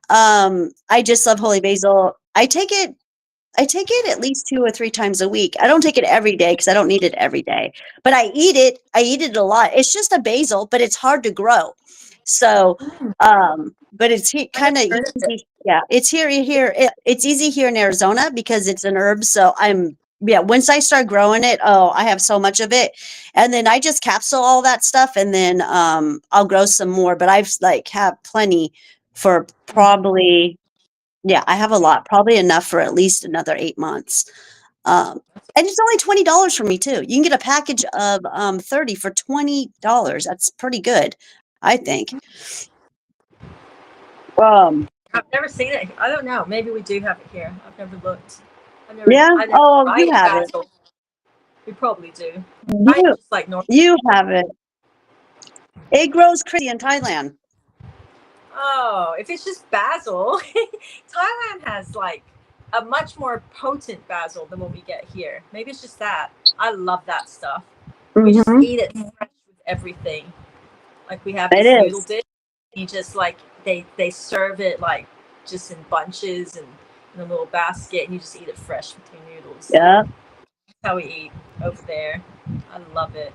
I just love holy basil. I take it at least 2 or 3 times a week. I don't take it every day because I don't need it every day. But I eat it. I eat it a lot. It's just a basil, but it's hard to grow. So, but it's I never kind of heard of it. easy. Yeah, it's here. It's easy here in Arizona because it's an herb. So once I start growing it, oh, I have so much of it. And then I just capsule all that stuff and then I'll grow some more. But I've have plenty for probably, yeah, I have a lot, probably enough for at least another 8 months. And it's only $20 for me too. You can get a package of 30 for $20. That's pretty good, I think. Um, I've never seen it. I don't know. Maybe we do have it here. I've never looked. yeah. I never Oh, you tried have it. basil. We probably do. I You just like normal. you have it. It grows crazy in Thailand. Oh, if it's just basil, Thailand has like a much more potent basil than what we get here. Maybe it's just that. I love that stuff. We just Hmm. eat it fresh with everything. Like we have It this noodle is. dish. You just like they serve it like just in bunches and in a little basket, and you just eat it fresh with your noodles. Yeah. That's how we eat over there. I love it.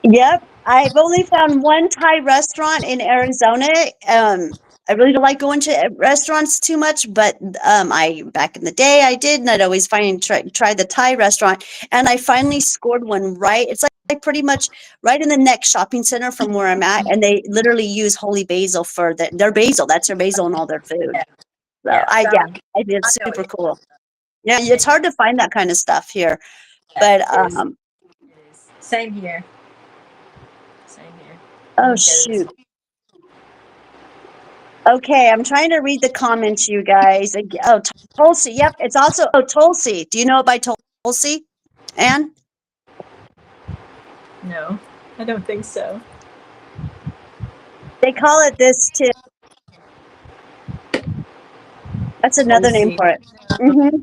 Yep. I've only found one Thai restaurant in Arizona. I really don't like going to restaurants too much, but I back in the day I did, and I'd always try the Thai restaurant, and I finally scored one right. It's like pretty much right in the next shopping center from where I'm at, and they literally use holy basil for their basil. That's their basil in all their food. Yeah, So yeah, that one. I did I know what super you cool. Yeah, mean. it's hard to find that kind of stuff here, Yeah, but it is. It is. Same here. Same here. You oh don't get it as shoot. Okay, I'm trying to read the comments, you guys. Oh, Tulsi. Yep, it's also Tulsi. Do you know it by Tulsi? Anne? no. I don't think so. They call it this too. That's another name Tulsi. for it. Hmm.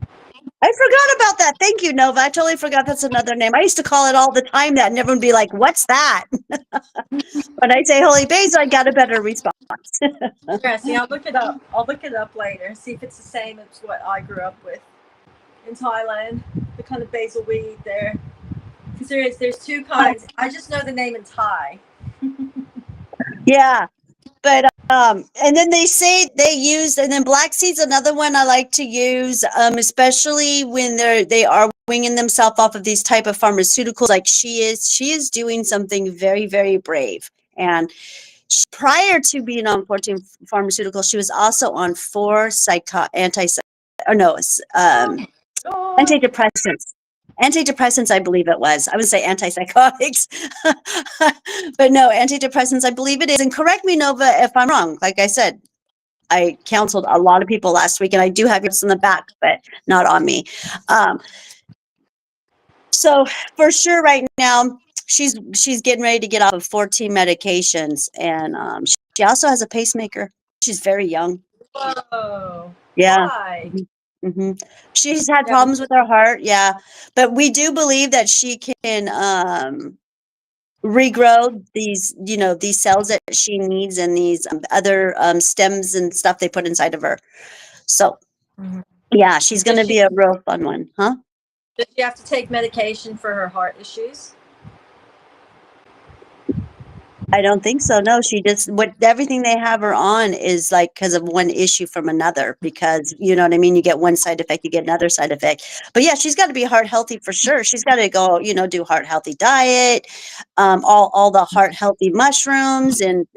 I forgot about that. Thank you, Nova. I totally forgot that's another name. I used to call it all the time that, and everyone would be like, "What's that?" When I say holy basil, I got a better response. Yeah, see, I'll look it up. I'll look it up later. See if it's the same as what I grew up with in Thailand. The kind of basil we eat there. Because there's two kinds. I just know the name in Thai. Yeah, but and then they say they use, and then black seed's another one I like to use, especially when they are winging themselves off of these type of pharmaceuticals like she is. She is doing something very, very brave. And prior to being on 14 pharmaceuticals, she was also on 4 or no, Oh, antidepressants. Antidepressants, I believe it was. I would say antipsychotics, but no, antidepressants, I believe it is. And correct me, Nova, if I'm wrong. Like I said, I counseled a lot of people last week, and I do have yours in the back, but not on me. Um, so for sure, right now, she's getting ready to get off of 14 medications, and she also has a pacemaker. She's very young. whoa. Yeah. Why? Hmm. She's had Never. problems with her heart, yeah, but we do believe that she can regrow these cells that she needs and these other stems and stuff they put inside of her. So Mhm. yeah, she's going Does to she be a real fun one, huh? does she have to take medication for her heart issues? I don't think so. No, she just what everything they have her on is like because of one issue from another. Because you know what I mean. You get one side effect, you get another side effect. But yeah, she's got to be heart healthy for sure. She's got to go, do heart healthy diet, all the heart healthy mushrooms and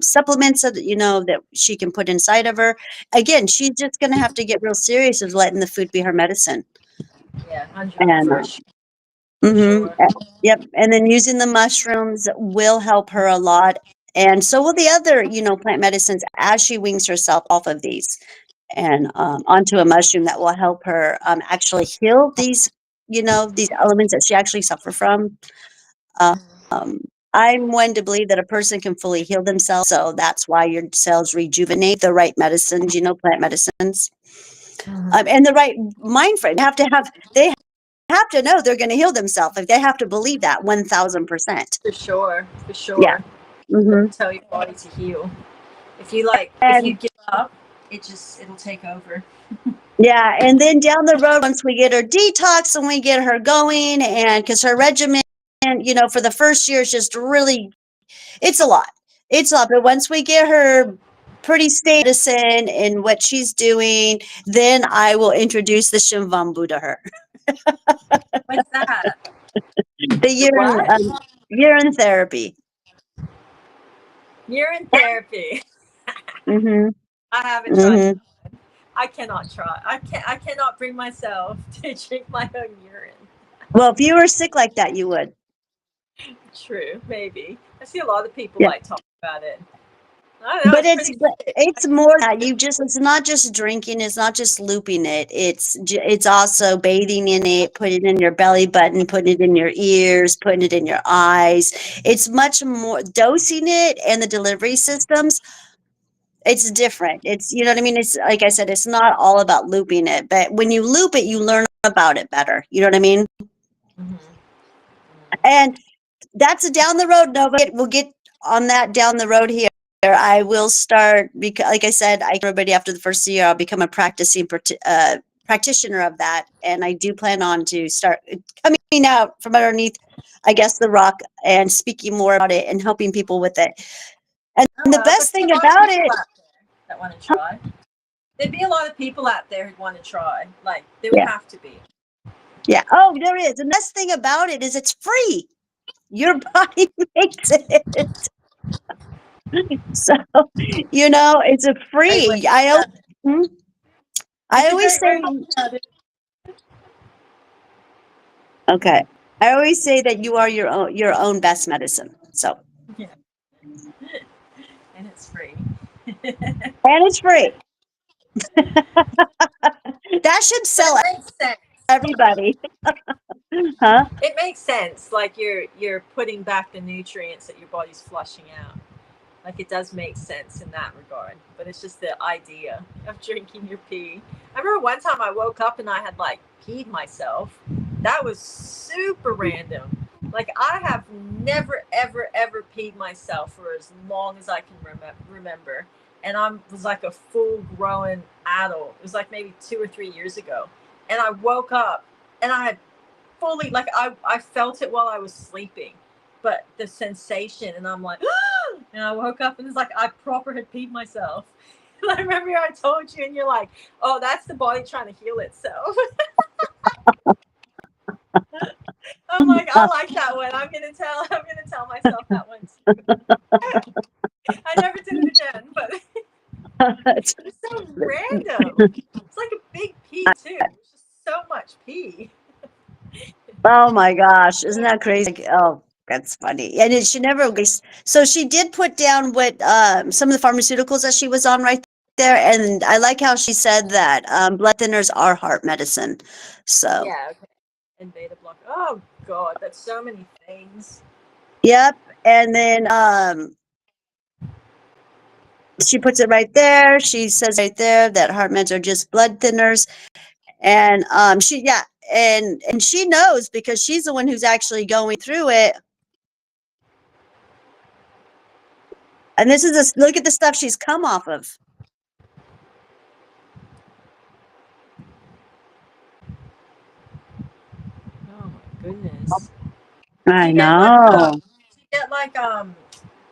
supplements that that she can put inside of her. Again, she's just going to have to get real serious with letting the food be her medicine. Yeah, 100 And for mhm. sure. Yep, and then using the mushrooms will help her a lot, and so will the other, plant medicines as she weans herself off of these and onto a mushroom that will help her actually heal these elements that she actually suffer from. Um, I'm one to believe that a person can fully heal themselves, so that's why your cells rejuvenate the right medicines, plant medicines, Mhm. and the right mind frame. They have to know they're going to heal themselves. Like they have to believe that 1000%. For sure, for Yeah. sure. You Hmm. have to tell your body to heal. If you And give up, it'll take over. yeah, and then down the road, once we get her detox and we get her going, and because her regimen, for the first year is just really, it's a lot. It's a lot. But once we get her pretty stable medicine and what she's doing, then I will introduce the Shimvambu to her. What's that? The The what? urine therapy. Urine therapy. Mm-hmm. I haven't tried Mm-hmm. that. I cannot try. I cannot bring myself to drink my own urine. Well, if you were sick like that, you would. True, maybe. I see a lot of people Yeah. like talking about it. I don't know. But It's pretty sick. it's more that it's not just drinking, it's not just looping it. It's also bathing in it, putting it in your belly button, putting it in your ears, putting it in your eyes. It's much more dosing it and the delivery systems. It's different. It's you know what I mean? It's like I said, it's not all about looping it, but when you loop it, you learn about it better. You know what I mean? Hmm. And that's a down the road, Nova. We'll get on that down the road here. I will start because, like I said, everybody after the first year, I'll become a practicing practitioner of that, and I do plan on to start coming out from underneath, I guess, the rock and speaking more about it and helping people with it. And Oh the well, there'd best be thing a lot of about people it, out there that want to try. There'd be a lot of people out there who'd want to try. Like there would yeah, have to be. yeah. Oh, there is. The best thing about it is it's free. Your body makes it. So, it's a Great way free. to look at it. Hmm? I It's a always great way say, to look at it. okay. I always say that you are your own best medicine. So, Yeah, and it's free. and it's free. That should But it sell makes sense. everybody, huh? It makes sense. Like you're putting back the nutrients that your body's flushing out. Like it does make sense in that regard. But it's just the idea of drinking your pee. I remember one time I woke up and I had like peed myself. That was super random. Like I have never ever ever peed myself for as long as I can remember. And I was like a full grown adult. It was like maybe 2 or 3 years ago. And I woke up and I had fully like I felt it while I was sleeping, but the sensation, and I'm like, and I woke up and it's like I proper had peed myself. And I remember I told you, and you're like, oh, that's the body trying to heal itself. I'm like, I like that one. I'm gonna tell myself that one too. I never did it again, but it's so random. It's like a big pee too. It's just so much pee. Oh my gosh, isn't that crazy? Like, oh, that's funny. And it should never waste. So she did put down what some of the pharmaceuticals that she was on right there, and I like how she said that blood thinners are heart medicine. So, Yeah, okay. And beta block. Oh god, that's so many things. yep. And then she puts it right there. She says right there that heart meds are just blood thinners, and yeah, and she knows because she's the one who's actually going through it. And this is look at the stuff she's come off of. goodness. Do I you get like know. do you get like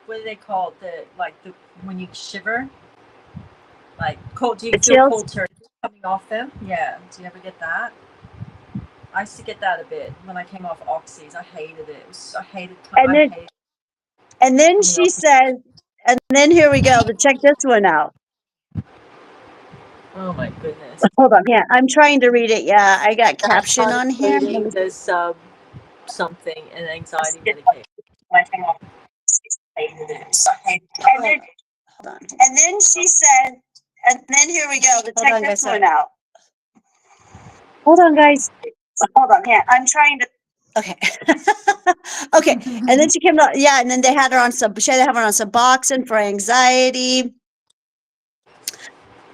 what do they call it? The like the when you shiver? Like cold, do you The feel chills. cold turkey coming off them? Yeah. Do you ever get that? I used to get that a bit when I came off oxys. I hated it. And I then hated and then coming she off. says, and then here we go. To check this one out. Oh my goodness. Hold on. Yeah, I'm trying to read it. Yeah, I got My caption son's on here. Let reading me this something an anxiety see. medication. And then, hold on. And then she said, and then here we go. To check this one out. Hold on, guys. Hold on. Yeah, I'm trying to. Okay. Okay. And then she came out. Yeah, and then they had her on some. She had to have her on Suboxone for anxiety,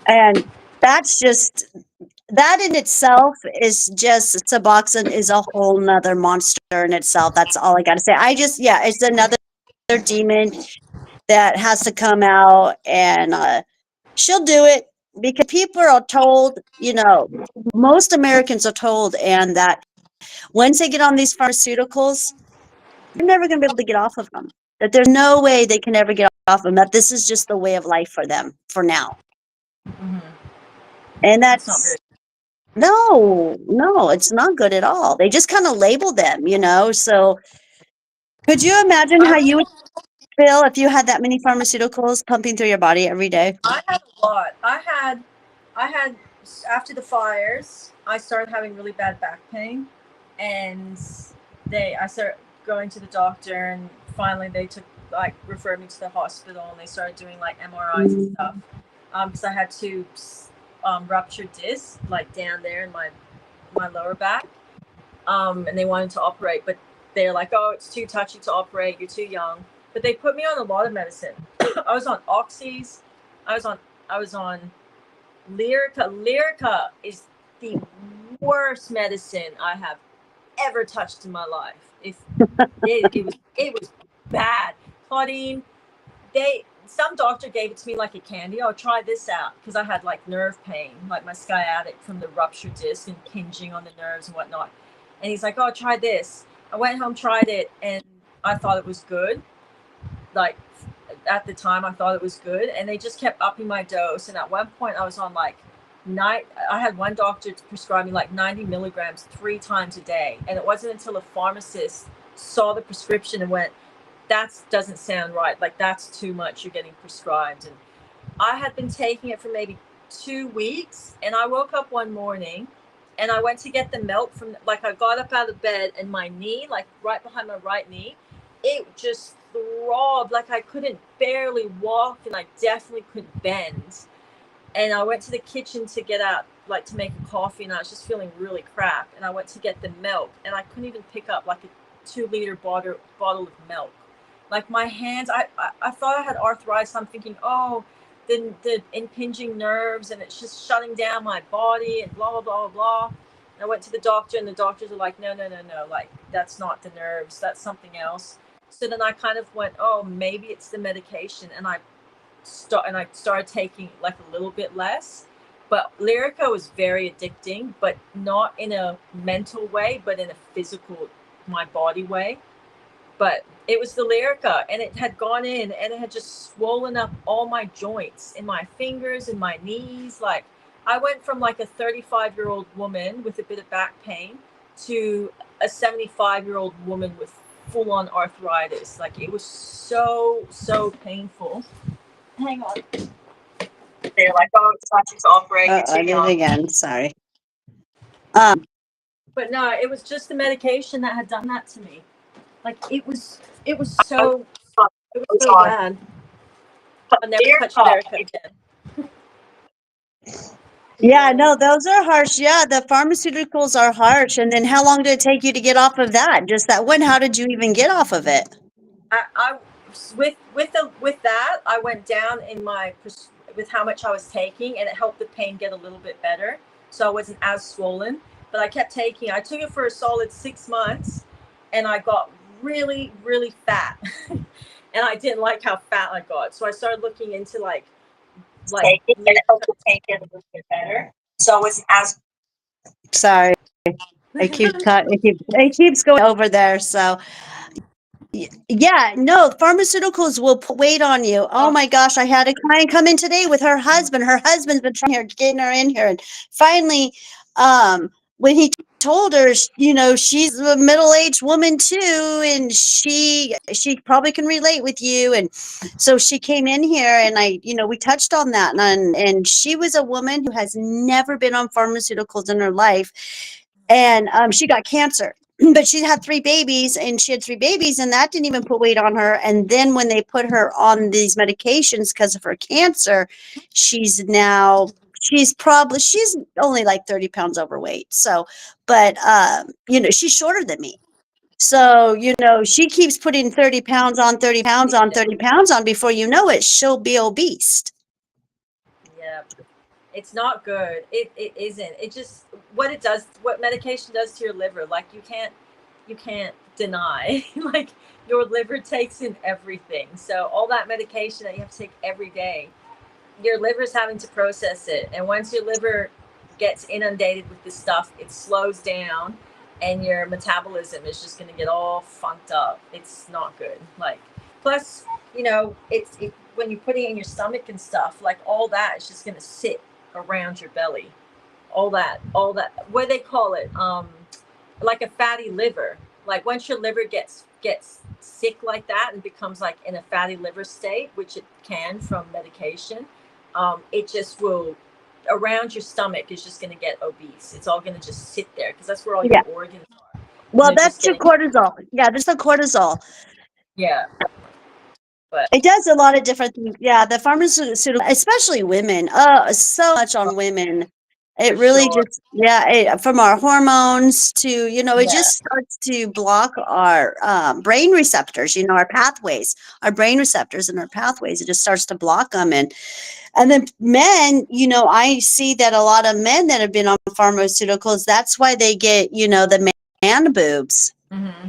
and that's just that in itself is just Suboxone is a whole nother monster in itself. That's all I got to say. I just yeah, it's another demon that has to come out, and she'll do it because people are told. Most Americans are told, and that once they get on these pharmaceuticals, they're never going to be able to get off of them. That there's no way they can ever get off of them. That this is just the way of life for them for now. Hmm. And That's not very. that's no, it's not good at all. They just kind of label them. So could you imagine I how was you would feel if you had that many pharmaceuticals pumping through your body every day? I had a lot. I had after the fires. I started having really bad back pain, and I started going to the doctor, and finally they took like referred me to the hospital, and they started doing like MRIs and stuff. Because I had two ruptured discs like down there in my lower back, and they wanted to operate, but they're like, "Oh, it's too touchy to operate. You're too young." But they put me on a lot of medicine. I was on oxys. I was on. I was on Lyrica. Lyrica is the worst medicine I have ever touched in my life. If it was bad. Claudine, some doctor gave it to me like a candy. Oh, try this out because I had like nerve pain, like my sciatic from the ruptured disc and impinging on the nerves and whatnot. And he's like, "Oh, try this." I went home, tried it, and I thought it was good. Like at the time, I thought it was good, and they just kept upping my dose. And at one point, I was on like night. I had one doctor to prescribe me like 90 milligrams 3 times a day, and it wasn't until a pharmacist saw the prescription and went, that doesn't sound right. Like that's too much you're getting prescribed. And I had been taking it for maybe 2 weeks, and I woke up one morning and I went to get the milk from like I got up out of bed and my knee, like right behind my right knee, it just throbbed like I couldn't barely walk and I definitely couldn't bend. And I went to the kitchen to get out, like to make a coffee, and I was just feeling really crap. And I went to get the milk, and I couldn't even pick up like a 2 liter bottle of milk. Like my hands, I thought I had arthritis. I'm thinking, oh, the impinging nerves, and it's just shutting down my body, and blah blah blah blah. And I went to the doctor, and the doctors are like, no, no, no, no, like that's not the nerves, that's something else. So then I kind of went, oh, maybe it's the medication, and I started taking like a little bit less. But Lyrica was very addicting, but not in a mental way, but in a physical, my body way. But it was the Lyrica, and it had gone in, and it had just swollen up all my joints in my fingers and my knees. Like I went from like a 35-year-old woman with a bit of back pain to a 75-year-old woman with full on arthritis. Like it was so painful. Hang on. They're like, "Oh, it's not just operate. You're I too did it young." again. Sorry. But no, it was just the medication that had done that to me. Like it was so bad. I'll never touch Lyrica again. Yeah, Yeah. no, those are harsh. Yeah, the pharmaceuticals are harsh. And then how long did it take you to get off of that? Just that one? How did you even get off of it? I with that I went down in with how much I was taking, and it helped the pain get a little bit better, so I wasn't as swollen. But I kept taking. I took it for a solid 6 months, and I got really fat, and I didn't like how fat I got. So I started looking into like Take it, and it helped the pain get a little bit better. So it was as sorry. It keeps going over there. So yeah, no, pharmaceuticals will put weight on you. Oh Oh, my gosh, I had a client come in today with her husband. Her husband's been trying her, getting her in here, and finally, when he told her, she's a middle-aged woman too, and she probably can relate with you, and so she came in here, and we touched on that, and she was a woman who has never been on pharmaceuticals in her life, and she got cancer. But she had three babies, and that didn't even put weight on her. And then when they put her on these medications because of her cancer, she's now she's only like 30 pounds overweight. So, but she's shorter than me. So, she keeps putting 30 pounds on, 30 pounds on, 30 pounds on. Before you know it, she'll be obese. yeah. It's not good. It isn't. It just what medication does to your liver, like you can't deny. Like your liver takes in everything. So all that medication that you have to take every day, your liver's having to process it. And once your liver gets inundated with this stuff, it slows down and your metabolism is just going to get all funked up. It's not good. Like, plus, when you're putting it in your stomach and stuff, like all that is just going to sit around your belly. All that, what do they call it? Like a fatty liver. Like once your liver gets sick like that and becomes like in a fatty liver state, which it can from medication, it just will around your stomach is just going to get obese. It's all going to just sit there because that's where all your Yeah. organs are, and Well, they're just that's your getting cortisol. Yeah, there's the cortisol. yeah. But It does a lot of different things. Yeah, the pharmaceutical, especially women, so much on women. for It really sure, just, yeah, from our hormones to, it yeah. just starts to block our brain receptors, our pathways, our brain receptors and our pathways. It just starts to block them. And then men, I see that a lot of men that have been on pharmaceuticals, that's why they get, the man boobs. Mm-hmm.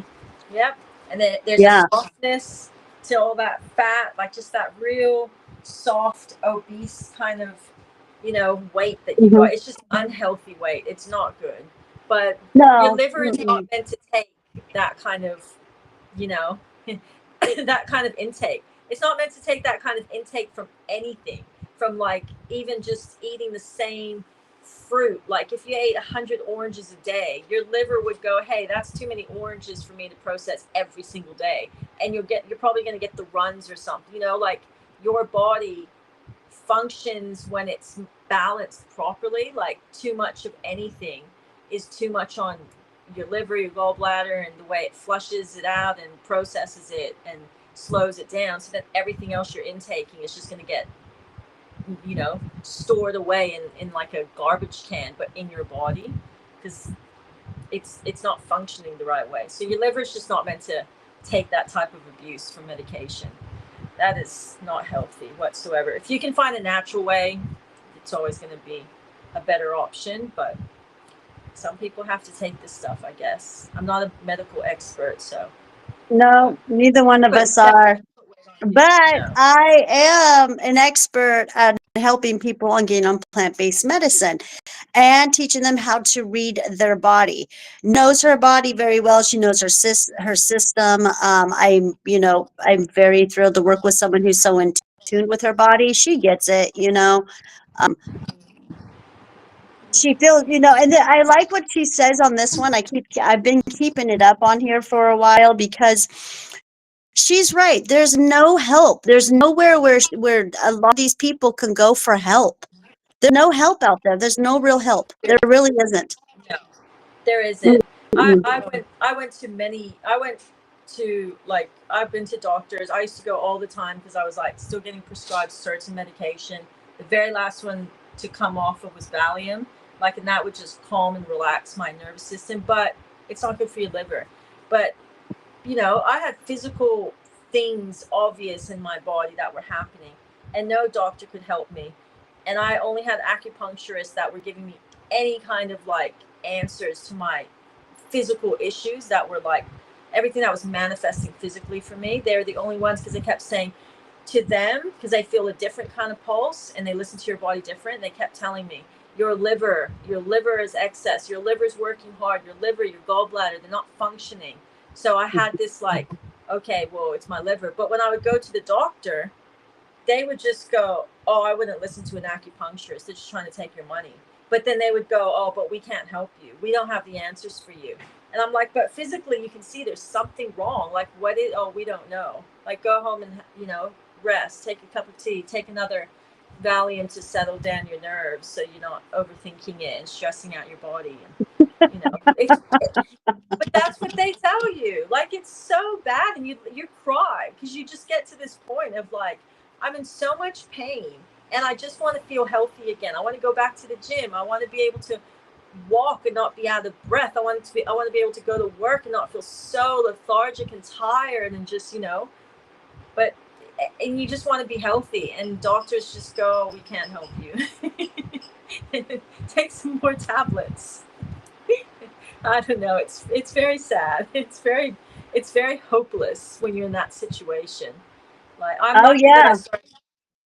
Yep. And then there's a Yeah. softness to all that fat, like just that real soft, obese kind of, weight that you Hmm. got. It's just unhealthy weight. It's not good. But your No. liver is not Mm-mm. meant to take that kind of, you know, that kind of intake. It's not meant to take that kind of intake from anything, from like even just eating the same fruit. Like if you ate 100 oranges a day, your liver would go, hey, that's too many oranges for me to process every single day. And you're probably going to get the runs or something, like your body functions when it's balanced properly. Like too much of anything is too much on your liver, your gallbladder, and the way it flushes it out and processes it and slows it down. So that everything else you're intaking is just going to get, stored away in like a garbage can, but in your body, because it's not functioning the right way. So your liver is just not meant to take that type of abuse from medication. That is not healthy whatsoever. If you can find a natural way, it's always going to be a better option. But some people have to take this stuff, I guess. I'm not a medical expert, so. No, neither one of But us are. put weight on you. But No. I am an expert at helping people on getting on plant-based medicine and teaching them how to read their body. Knows her body very well. She knows her system. I'm very thrilled to work with someone who's so in tune with her body. She gets it. Um, she feels, and then I like what she says on this one. I've been keeping it up on here for a while because she's right. There's no help. There's nowhere where a lot of these people can go for help. There's no help out there. There's no real help. There really isn't. No. There isn't. Mm-mm. I've been to doctors. I used to go all the time because I was like still getting prescribed certain medication. The very last one to come off of was Valium, like, and that would just calm and relax my nervous system, but it's not good for your liver. But I had physical things obvious in my body that were happening, and no doctor could help me. And I only had acupuncturists that were giving me any kind of like answers to my physical issues that were like everything that was manifesting physically for me. They're the only ones because they kept saying to them, because they feel a different kind of pulse and they listen to your body different. They kept telling me, your liver is excess, your liver's working hard, your liver, your gallbladder, they're not functioning. So I had this like, okay, well, it's my liver. But when I would go to the doctor, they would just go, oh, I wouldn't listen to an acupuncturist, they're just trying to take your money. But then they would go, oh, but we can't help you, we don't have the answers for you. And I'm like, but physically you can see there's something wrong. Like, what is, oh, we don't know. Like, go home and, rest, take a cup of tea, take another Valium to settle down your nerves so you're not overthinking it and stressing out your body. And, but that's what they tell you. Like, it's so bad, and you cry because you just get to this point of like, I'm in so much pain, and I just want to feel healthy again. I want to go back to the gym. I want to be able to walk and not be out of breath. I want to be able to go to work and not feel so lethargic and tired and just, but and you just want to be healthy, and doctors just go, we can't help you. Take some more tablets. I don't know. It's very sad. It's very hopeless when you're in that situation. Like, I'm Oh lucky that I yeah. started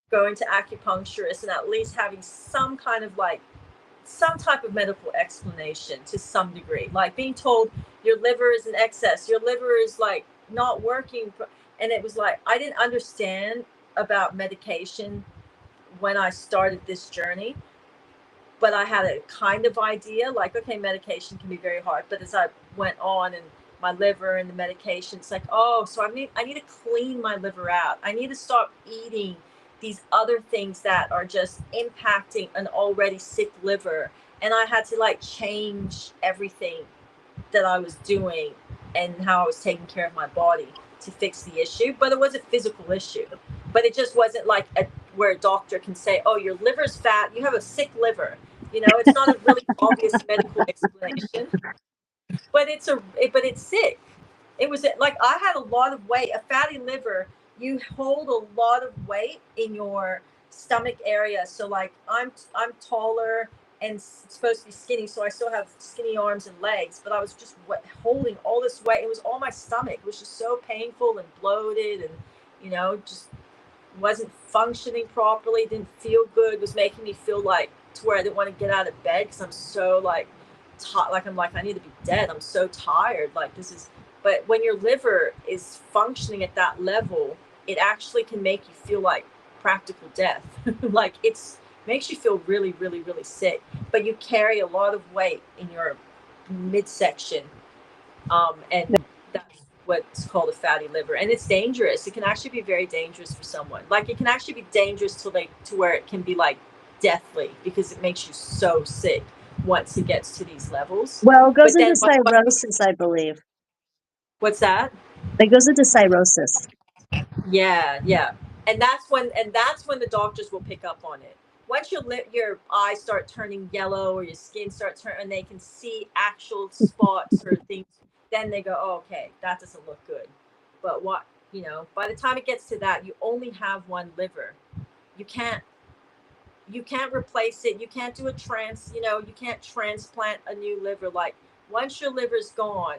going to acupuncturists and at least having some kind of like some type of medical explanation to some degree. Like being told your liver is in excess, your liver is like not working, and it was like I didn't understand about medication when I started this journey, but I had a kind of idea, like, okay, medication can be very hard. But as I went on and my liver and the medication, it's like, oh, so I need to clean my liver out. I need to stop eating these other things that are just impacting an already sick liver. And I had to like change everything that I was doing and how I was taking care of my body to fix the issue. But it was a physical issue. But it just wasn't like where a doctor can say, oh, your liver's fat, you have a sick liver. It's not a really obvious medical explanation, but it's sick. It was like I had a lot of weight. A fatty liver, you hold a lot of weight in your stomach area. So like I'm taller and supposed to be skinny, so I still have skinny arms and legs. But I was just holding all this weight. It was all my stomach. It was just so painful and bloated, and just wasn't functioning properly. Didn't feel good. Was making me feel like to where I didn't want to get out of bed because I'm so like like I'm like I need to be dead. I'm so tired. Like this is. But when your liver is functioning at that level, it actually can make you feel like practical death. Like it's makes you feel really, really, really sick. But you carry a lot of weight in your midsection, and that's what's called a fatty liver, and it's dangerous. It can actually be very dangerous for someone. Like it can actually be dangerous to where it can be like deathly because it makes you so sick once it gets to these levels. Well, it goes But into then cirrhosis, I believe. what's that? It goes into cirrhosis. Yeah, yeah. And that's when the doctors will pick up on it. Once your eyes start turning yellow or your skin starts turning and they can see actual spots or things, then they go, oh, okay, that doesn't look good. But by the time it gets to that, you only have one liver. You can't you can't replace it. You can't do you can't transplant a new liver. Like once your liver's gone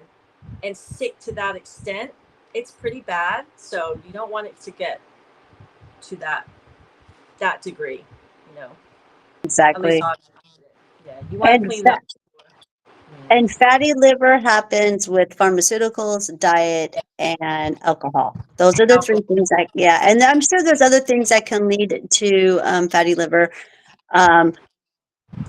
and sick to that extent, it's pretty bad. So you don't want it to get to that degree, you know. At least Exactly. I yeah. You want to And clean that. And fatty liver happens with pharmaceuticals, diet, and alcohol. Those are the three Alcohol. things that, yeah. And I'm sure there's other things that can lead to fatty liver. Um,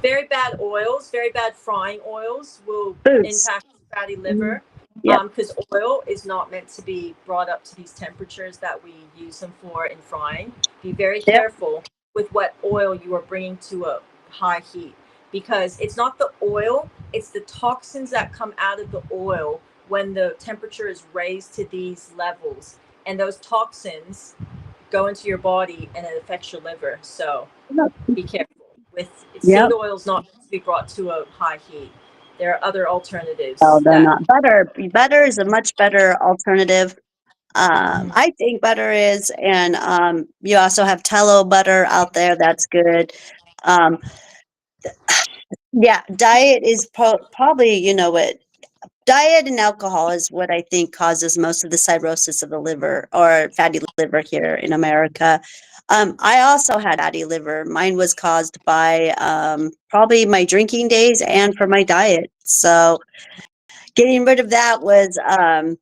Very bad oils, very bad frying oils will Foods. impact fatty Mhm. liver, Yep. because oil is not meant to be brought up to these temperatures that we use them for in frying. Be very Yep. careful with what oil you are bringing to a high heat, because it's not the oil, it's the toxins that come out of the oil when the temperature is raised to these levels. And those toxins go into your body and it affects your liver. So be careful with seed Yep. oils, not to be brought to a high heat. There are other Well, alternatives they're that not. Butter is a much better alternative. Mhm. I think butter is, and you also have tallow butter out there. That's good. Um, yeah, diet is probably, what. diet and alcohol is what I think causes most of the cirrhosis of the liver or fatty liver here in America. I also had fatty liver. Mine was caused by probably my drinking days and for my diet. So getting rid of that was a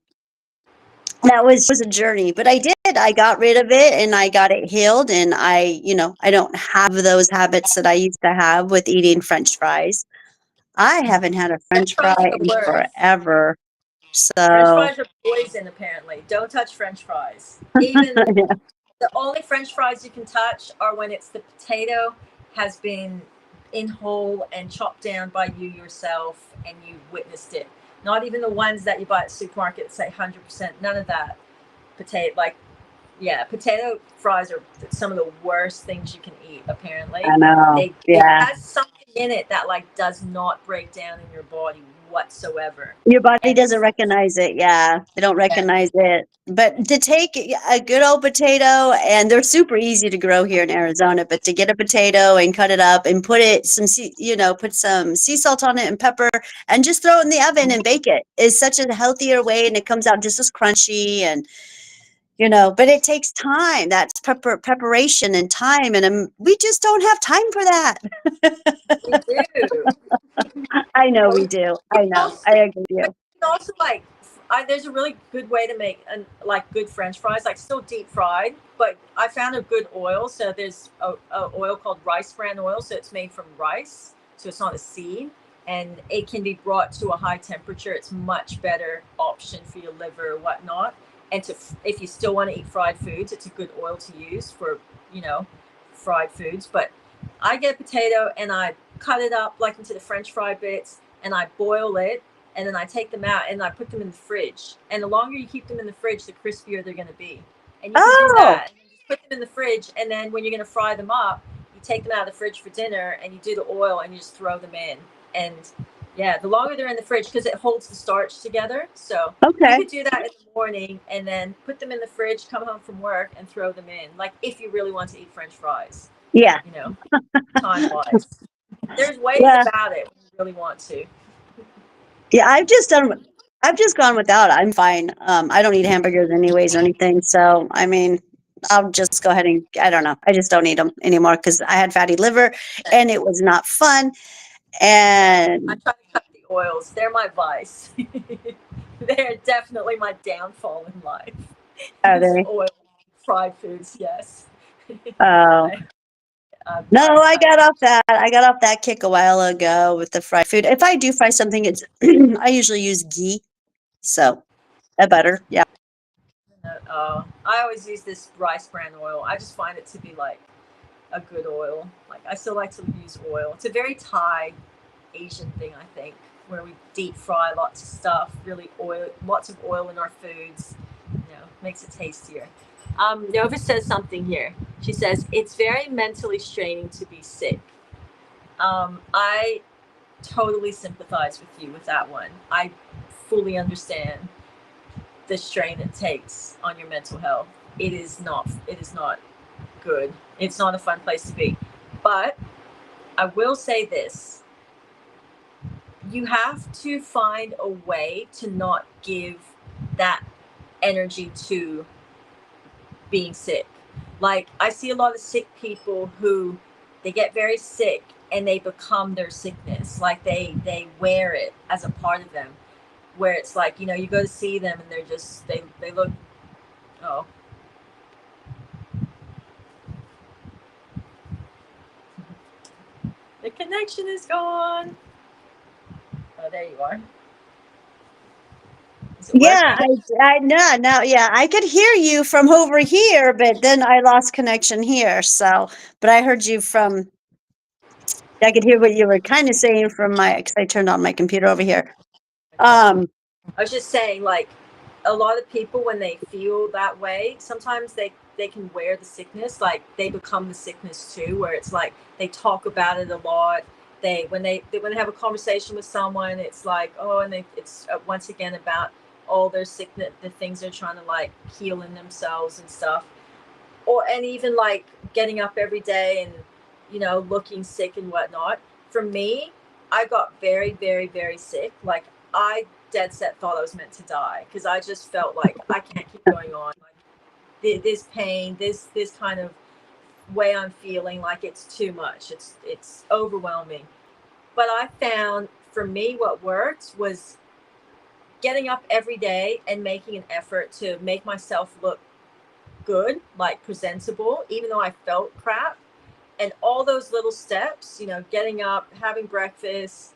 journey, but I did. I got rid of it and I got it healed, and I don't have those habits that I used to have with eating French fries. I haven't had a French French fry fries are the in worst. forever. French So, fries are poison, apparently. Don't touch French fries. Even the only French fries you can touch are when it's the potato has been in whole and chopped down by you yourself and you witnessed it. Not even the ones that you buy at the supermarket that say 100%. None of that. Potato, like, yeah, potato fries are some of the worst things you can eat, apparently. I know. It Yeah. has something in it that like does not break down in your body whatsoever. Your body And doesn't it's recognize it. Yeah. They don't yeah, recognize it. But to take a good old potato, and they're super easy to grow here in Arizona, but to get a potato and cut it up and put it put some sea salt on it and pepper and just throw it in the oven and bake it is such a healthier way, and it comes out just as crunchy and but it takes time. That's preparation and time, and we just don't have time for that. we do. I know we Well, do. you I can know. also, I agree with but you. you can also like, there's a really good way to make like good French fries, like still deep fried. But I found a good oil. So there's a oil called rice bran oil. So it's made from rice, so it's not a seed, and it can be brought to a high temperature. It's much better option for your liver or whatnot. And if you still want to eat fried foods, it's a good oil to use for you know fried foods. But I get a potato and I cut it up like into the French fry bits and I boil it and then I take them out and I put them in the fridge. And the longer you keep them in the fridge, the crispier they're going to be. And you can do Oh, that. And just put them in the fridge, and then when you're going to fry them up, you take them out of the fridge for dinner and you do the oil and you just throw them in. And yeah, the longer they're in the fridge because it holds the starch together. So you okay. could do that in the morning and then put them in the fridge, come home from work and throw them in. Like if you really want to eat French fries, Yeah. you know, time wise. There's ways Yeah. about it when you really want to. Yeah. I've just gone without. I'm fine. I don't eat hamburgers anyways or anything. So, I mean, I'll just go ahead and I don't know. I just don't eat them anymore because I had fatty liver and it was not fun. Yeah, I And try to cut the oils. They're my vice. They're definitely my downfall in life. are Is they? oil fried foods. Yes. Oh, I, no, I I got off that. I got off that kick a while ago with the fried food. If I do fry something, it's I usually use ghee. So, butter. Yeah. I always use this rice bran oil. I just find it to be like a good oil. Like I still like to use oil. It's a very Thai Asian thing, I think, where we deep fry lots of stuff, really oil, lots of oil in our foods. Makes it tastier. Nova says something here. She says it's very mentally straining to be sick. I totally sympathize with you with that one. I fully understand the strain it takes on your mental health. It is not. It is not good. It's not a fun place to be. But I will say this: you have to find a way to not give that energy to being sick. Like I see a lot of sick people who they get very sick and they become their sickness. Like they wear it as a part of them. Where it's like you go to see them and they're just they look, oh, the connection is gone. Oh, there you are. Is it Yeah, working? I no, no, yeah, I could hear you from over here, but then I lost connection here. So, but I heard you from, I could hear what you were kind of saying from because I turned on my computer over here. Okay. Um, I was just saying, like, a lot of people when they feel that way, sometimes they can wear the sickness, like they become the sickness too, where it's like they talk about it a lot. When they have a conversation with someone, it's like, oh, and it's once again about all their sickness, the things they're trying to like heal in themselves and stuff, or and even like getting up every day and looking sick and whatnot. For me, I got very, very, very sick. Like I dead set thought I was meant to die because I just felt like I can't keep going on. Like this pain, this kind of way I'm feeling, like it's too much. It's overwhelming. But I found for me what worked was getting up every day and making an effort to make myself look good, like presentable, even though I felt crap. And all those little steps, getting up, having breakfast,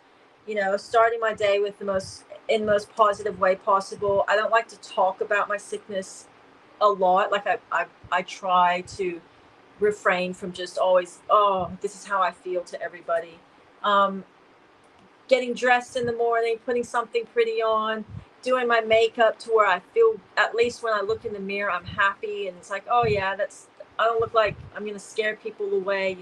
starting my day with the most positive way possible. I don't like to talk about my sickness a lot. Like I try to refrain from just always, oh, this is how I feel to everybody. Um, Getting dressed in the morning, putting something pretty on, doing my makeup to where I feel, at least when I look in the mirror, I'm happy and it's like, oh yeah, I don't look like I'm gonna scare people away.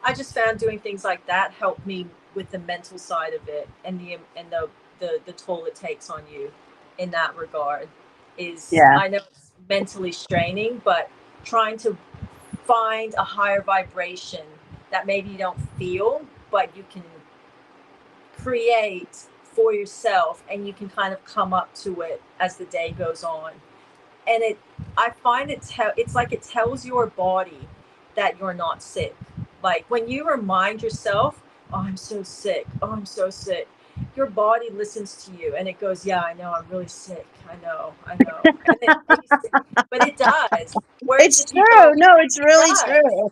I just found doing things like that helped me with the mental side of it, and the toll it takes on you in that regard is, Yeah. I know it's mentally straining, but trying to find a higher vibration that maybe you don't feel, but you can create for yourself, and you can kind of come up to it as the day goes on. And I find it's like it tells your body that you're not sick. Like when you remind yourself, oh, I'm so sick, oh, I'm so sick, your body listens to you and it goes, yeah, I know, I'm really sick, I know. But it does. Whereas It's if you go, true. No, it's it really does. true.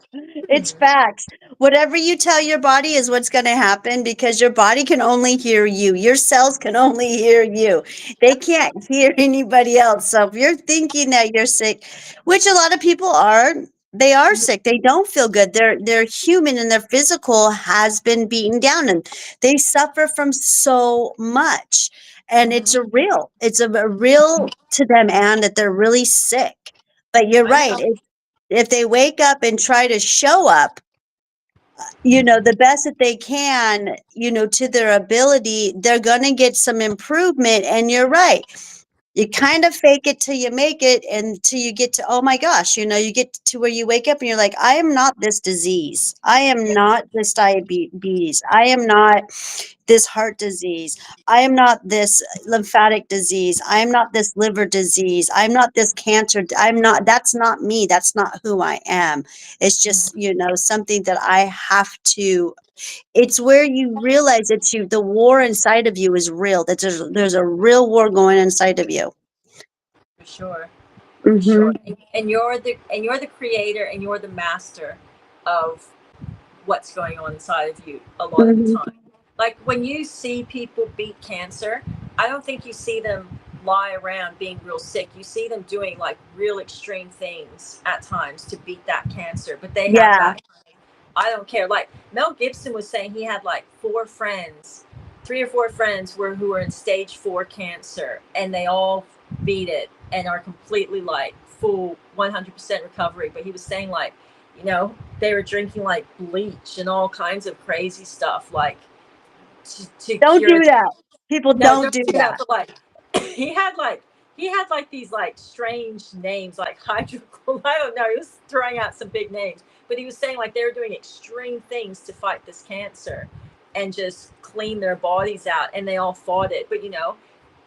It's Mhm. facts. Whatever you tell your body is what's going to happen, because your body can only hear you. Your cells can only hear you. They Yep. can't hear anybody else. So if you're thinking that you're sick, which a lot of people are, they are Mhm. sick. They don't feel good. They're human, and their physical has been beaten down, and they suffer from so much. And it's Mhm. a real. It's a real to them, and that they're really sick. But you're I right. know. If they wake up and try to show up, the best that they can, to their ability, they're going to get some improvement. And you're right. You kind of fake it till you make it, and till you get to, oh my gosh, you get to where you wake up and you're like, I am not this disease. I am Yeah. not this diabetes. I am not this heart disease. I am not this lymphatic disease. I am not this liver disease. I'm not this cancer. I'm not, that's not me. That's not who I am. It's just, Mhm. something that I have to, it's where you realize that the war inside of you is real, that there's a real war going inside of you. For sure. For sure. Mm-hmm. And you're the creator, and you're the master of what's going on inside of you a lot of the Mm-hmm. time. Like when you see people beat cancer, I don't think you see them lie around being real sick. You see them doing like real extreme things at times to beat that cancer, but they have Yeah. that, I don't care. Like Mel Gibson was saying, he had like four friends, 3 or 4 friends who were in stage 4 cancer, and they all beat it and are completely like full 100% recovery. But he was saying like, they were drinking like bleach and all kinds of crazy stuff, like to Don't cure do the. that. People No, don't don't do do that. that. But like, he had like these like strange names, like hydro. I don't know. He was throwing out some big names, but he was saying like they were doing extreme things to fight this cancer, and just clean their bodies out, and they all fought it. But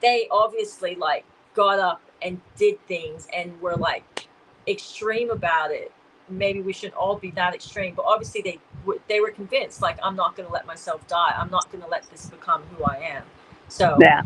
they obviously like got up and did things and were like extreme about it. Maybe we should all be that extreme, but obviously they were convinced, like, I'm not going to let myself die. I'm not going to let this become who I am. So, Yeah.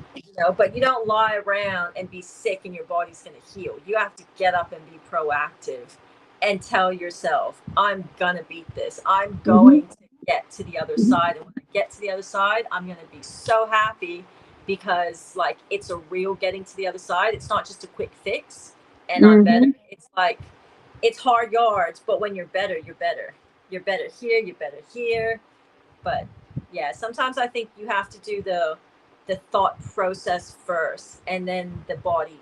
but you don't lie around and be sick and your body's going to heal. You have to get up and be proactive and tell yourself, I'm going to beat this. I'm Hmm. going to get to the other side. And when I get to the other side, I'm going to be so happy, because like it's a real getting to the other side. It's not just a quick fix and I'm better. Hmm. It's like, it's hard yards, but when you're better, you're better. You're better here, you're better here. But yeah, sometimes I think you have to do the thought process first, and then the body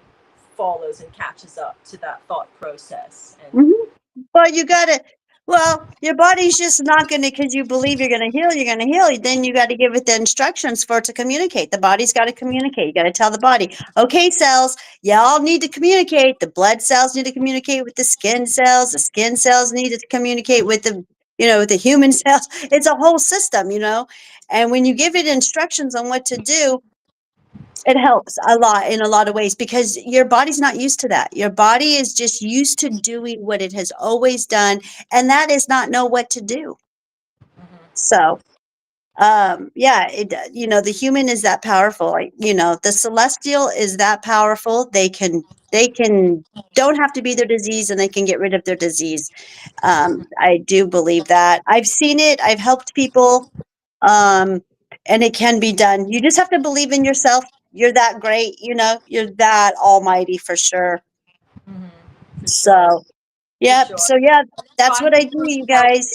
follows and catches up to that thought process. And Hmm. Well, you gotta. Well, your body's just not gonna, because you believe you're gonna heal. You're gonna heal. Then you got to give it the instructions for it to communicate. The body's got to communicate. You got to tell the body, okay, cells, y'all need to communicate. The blood cells need to communicate with the skin cells. The skin cells need to communicate with with the human cells. It's a whole system. And when you give it instructions on what to do, It helps a lot in a lot of ways because your body's not used to that. Your body is just used to doing what it has always done, and that is not know what to do. Hmm. So, yeah, the human is that powerful. Like, the celestial is that powerful. They can don't have to be their disease, and they can get rid of their disease. I do believe that. I've seen it. I've helped people, um, and it can be done. You just have to believe in yourself. You're that great. You're that almighty for sure. Hmm. For sure. So, For yep. sure. So yeah, that's Find what I do, people you to help guys.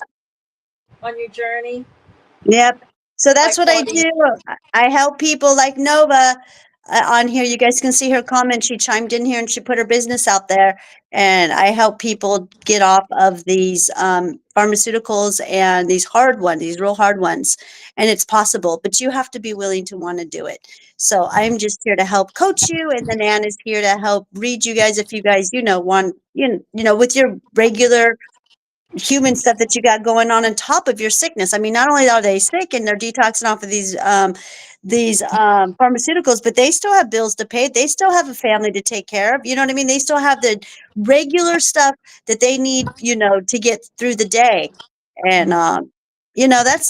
on your journey, Yep. So that's like what I Claudia. do. I help people like Nova on here. You guys can see her comment. She chimed in here and she put her business out there. And I help people get off of these pharmaceuticals and these hard ones, these real hard ones. And it's possible, but you have to be willing to want to do it. So I'm just here to help coach you. And then Ann is here to help read you guys if you guys, want, with your regular human stuff that you got going on top of your sickness. I mean, not only are they sick and they're detoxing off of these pharmaceuticals, but they still have bills to pay. They still have a family to take care of. You know what I mean? They still have the regular stuff that they need, to get through the day. And Mhm.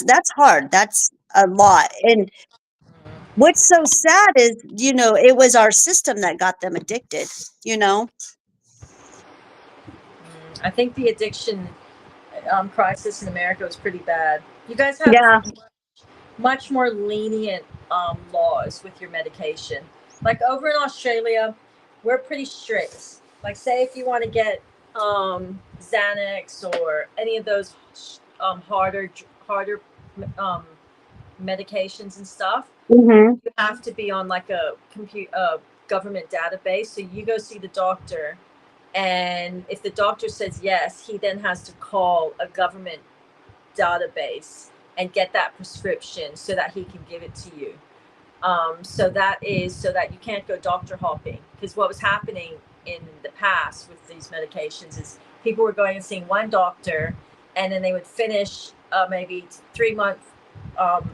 that's hard. That's a lot. And what's so sad is, it was our system that got them addicted, you know? I think the addiction crisis in America was pretty bad. You guys have Yeah. much more lenient laws with your medication. Like over in Australia, we're pretty strict. Like, say if you want to get Xanax or any of those harder um, medications and stuff, Hmm. you have to be on like a government database. So you go see the doctor, and if the doctor says yes, he then has to call a government database and get that prescription so that he can give it to you. So that is so that you can't go doctor hopping, because what was happening in the past with these medications is people were going and seeing one doctor, and then they would finish maybe 3 month um,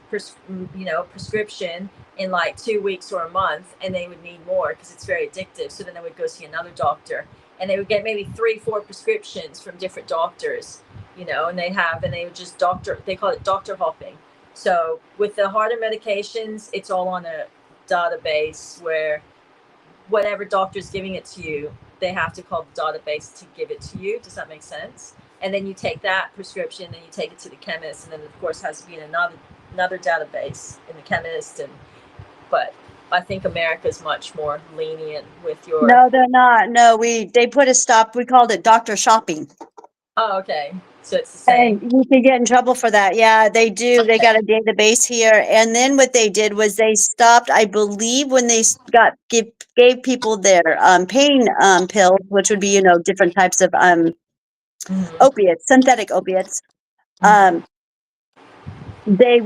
prescription in like 2 weeks or a month, and they would need more because it's very addictive. So then they would go see another doctor, and they would get maybe 3 4 prescriptions from different doctors, and they would just doctor, they call it doctor hopping. So with the harder medications, it's all on a database where whatever doctor's giving it to you, they have to call the database to give it to you. Does that make sense? And then you take that prescription, and you take it to the chemist, and then of course has to be in another database in the chemist. And but I think America's much more lenient with your. No, they're not. No, they put a stop. We called it doctor shopping. Oh, okay. So it's the And same. you could get in trouble for that. Yeah, they do. They Okay. got a database here. And then what they did was they stopped, I believe, when they gave people their pain pills, which would be, different types of Mm-hmm. opiates, synthetic opiates. Mm-hmm. Um, they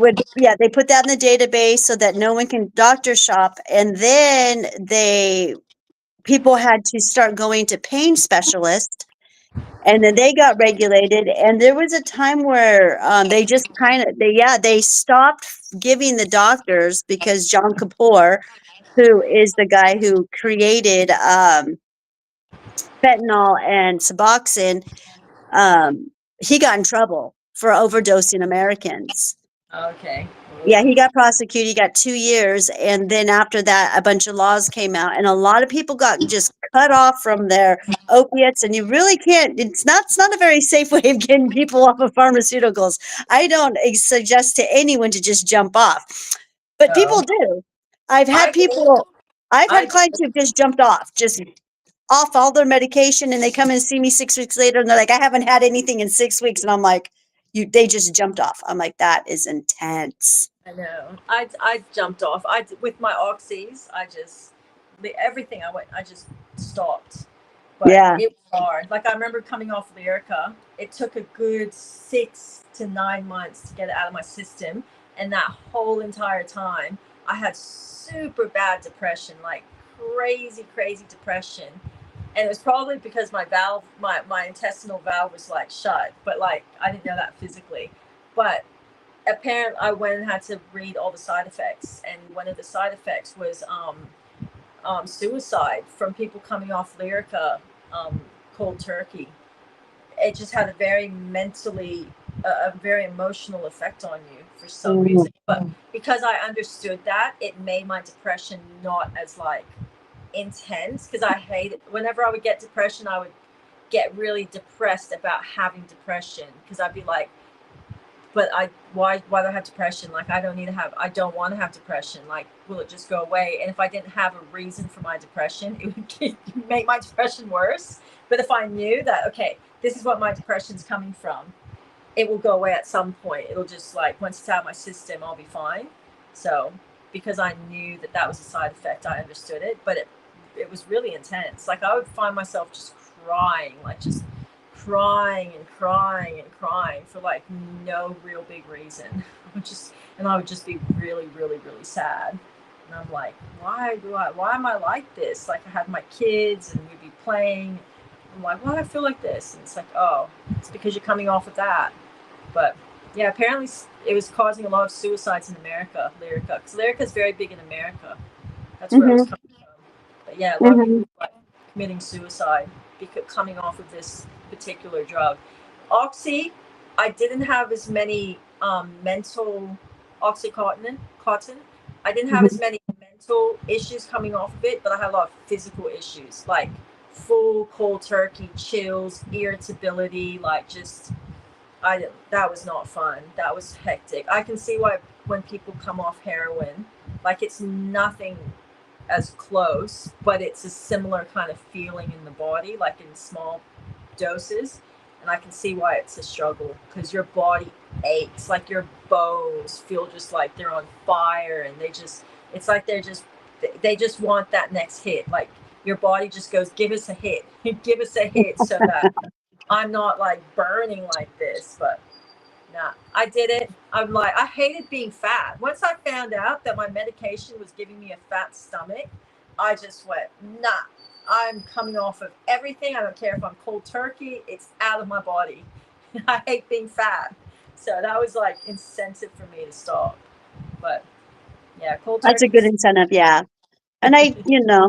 put that in the database so that no one can doctor shop. And then people had to start going to pain specialists, and then they got regulated. And there was a time where they just they stopped giving the doctors, because John Kapoor, who is the guy who created fentanyl and Suboxone, he got in trouble for overdosing Americans. Okay. Yeah, Ooh. he got prosecuted. He got 2 years. And then after that, a bunch of laws came out, and a lot of people got just cut off from their opiates. And you really can't, it's not a very safe way of getting people off of pharmaceuticals. I don't suggest to anyone to just jump off, but people No. do. I've had I do. people, I've had I clients who've just jumped off, just off all their medication, and they come and see me 6 weeks later, and they're like, I haven't had anything in 6 weeks. And I'm like, they just jumped off. I'm like, that is intense. I know. I jumped off. With my oxys. Everything I went. I just stopped. But Yeah. it was hard. Like I remember coming off Lyrica. It took a good 6 to 9 months to get it out of my system, and that whole entire time I had super bad depression, like crazy, crazy depression. And it was probably because my intestinal valve was like shut, but like I didn't know that physically. But apparently I went and had to read all the side effects, and one of the side effects was suicide from people coming off Lyrica cold turkey. It just had a very mentally, a very emotional effect on you for some Mhm. reason. But because I understood that, it made my depression not as like intense. Because I hate it. Whenever I would get depression, I would get really depressed about having depression because I'd be like, but why do I have depression? Like I don't want to have depression. Like, will it just go away? And if I didn't have a reason for my depression, it would make my depression worse. But if I knew that, okay, this is what my depression's coming from, it will go away at some point. It'll just like, once it's out of my system, I'll be fine. So because I knew that that was a side effect, I understood it, but it was really intense. Like I would find myself just crying, like just crying and crying and crying for like no real big reason. I would just be really, really, really sad. And I'm like, why am I like this? Like I had my kids and we'd be playing. I'm like, why do I feel like this? And it's like, oh, it's because you're coming off of that. But yeah, apparently it was causing a lot of suicides in America, Lyrica. Because Lyrica is very big in America. That's where it was Mhm. coming from. But yeah, a lot of people Mhm. were like committing suicide because coming off of this particular drug. Oxy, I didn't have as many mental oxycontin. Cotton. I didn't have as Mhm. many mental issues coming off of it, but I had a lot of physical issues like full cold turkey chills, irritability, like just I didn't. That was not fun. That was hectic. I can see why when people come off heroin, like it's nothing as close, but it's a similar kind of feeling in the body, like in small doses. And I can see why it's a struggle because your body aches, like your bones feel just like they're on fire, and it's like they just want that next hit. Like your body just goes, give us a hit, give us a hit, so that I'm not like burning like this. But nah, I did it. I'm like, I hated being fat. Once I found out that my medication was giving me a fat stomach, I just went, nah, I'm coming off of everything. I don't care if I'm cold turkey, it's out of my body. I hate being fat. So that was like incentive for me to stop. But yeah, cold That's a good turkey's, incentive, yeah. And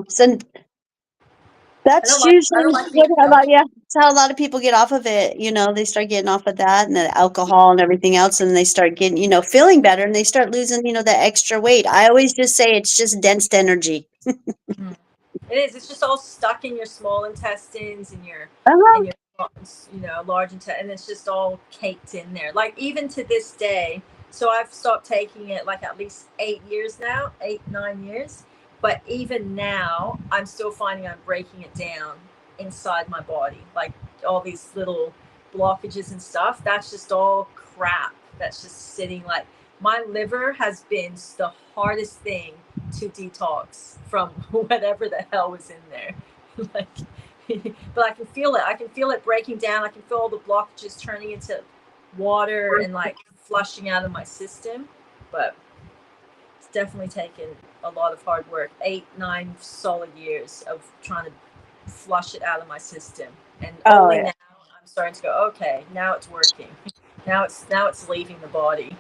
so that's I don't usually like being what a a lot, dummy. yeah, it's how a lot of people get off of it. They start getting off of that and the alcohol and everything else, and they start getting, feeling better, and they start losing, the extra weight. I always just say it's just dense energy. Mhm. It is. It's just all stuck in your small intestines and Uh-huh. in your large intestine, and it's just all caked in there. Like even to this day, so I've stopped taking it like at least 8 years now, 8 9 years. But even now, I'm still finding I'm breaking it down inside my body, like all these little blockages and stuff. That's just all crap. That's just sitting like my liver has been the hardest thing to detox from whatever the hell was in there. like, but I can feel it. I can feel it breaking down. I can feel all the blockages turning into water and like flushing out of my system. But it's definitely taken a lot of hard work. 8 9 solid years of trying to flush it out of my system, and Oh only yeah. now I'm starting to go. Okay, now it's working. Now it's leaving the body.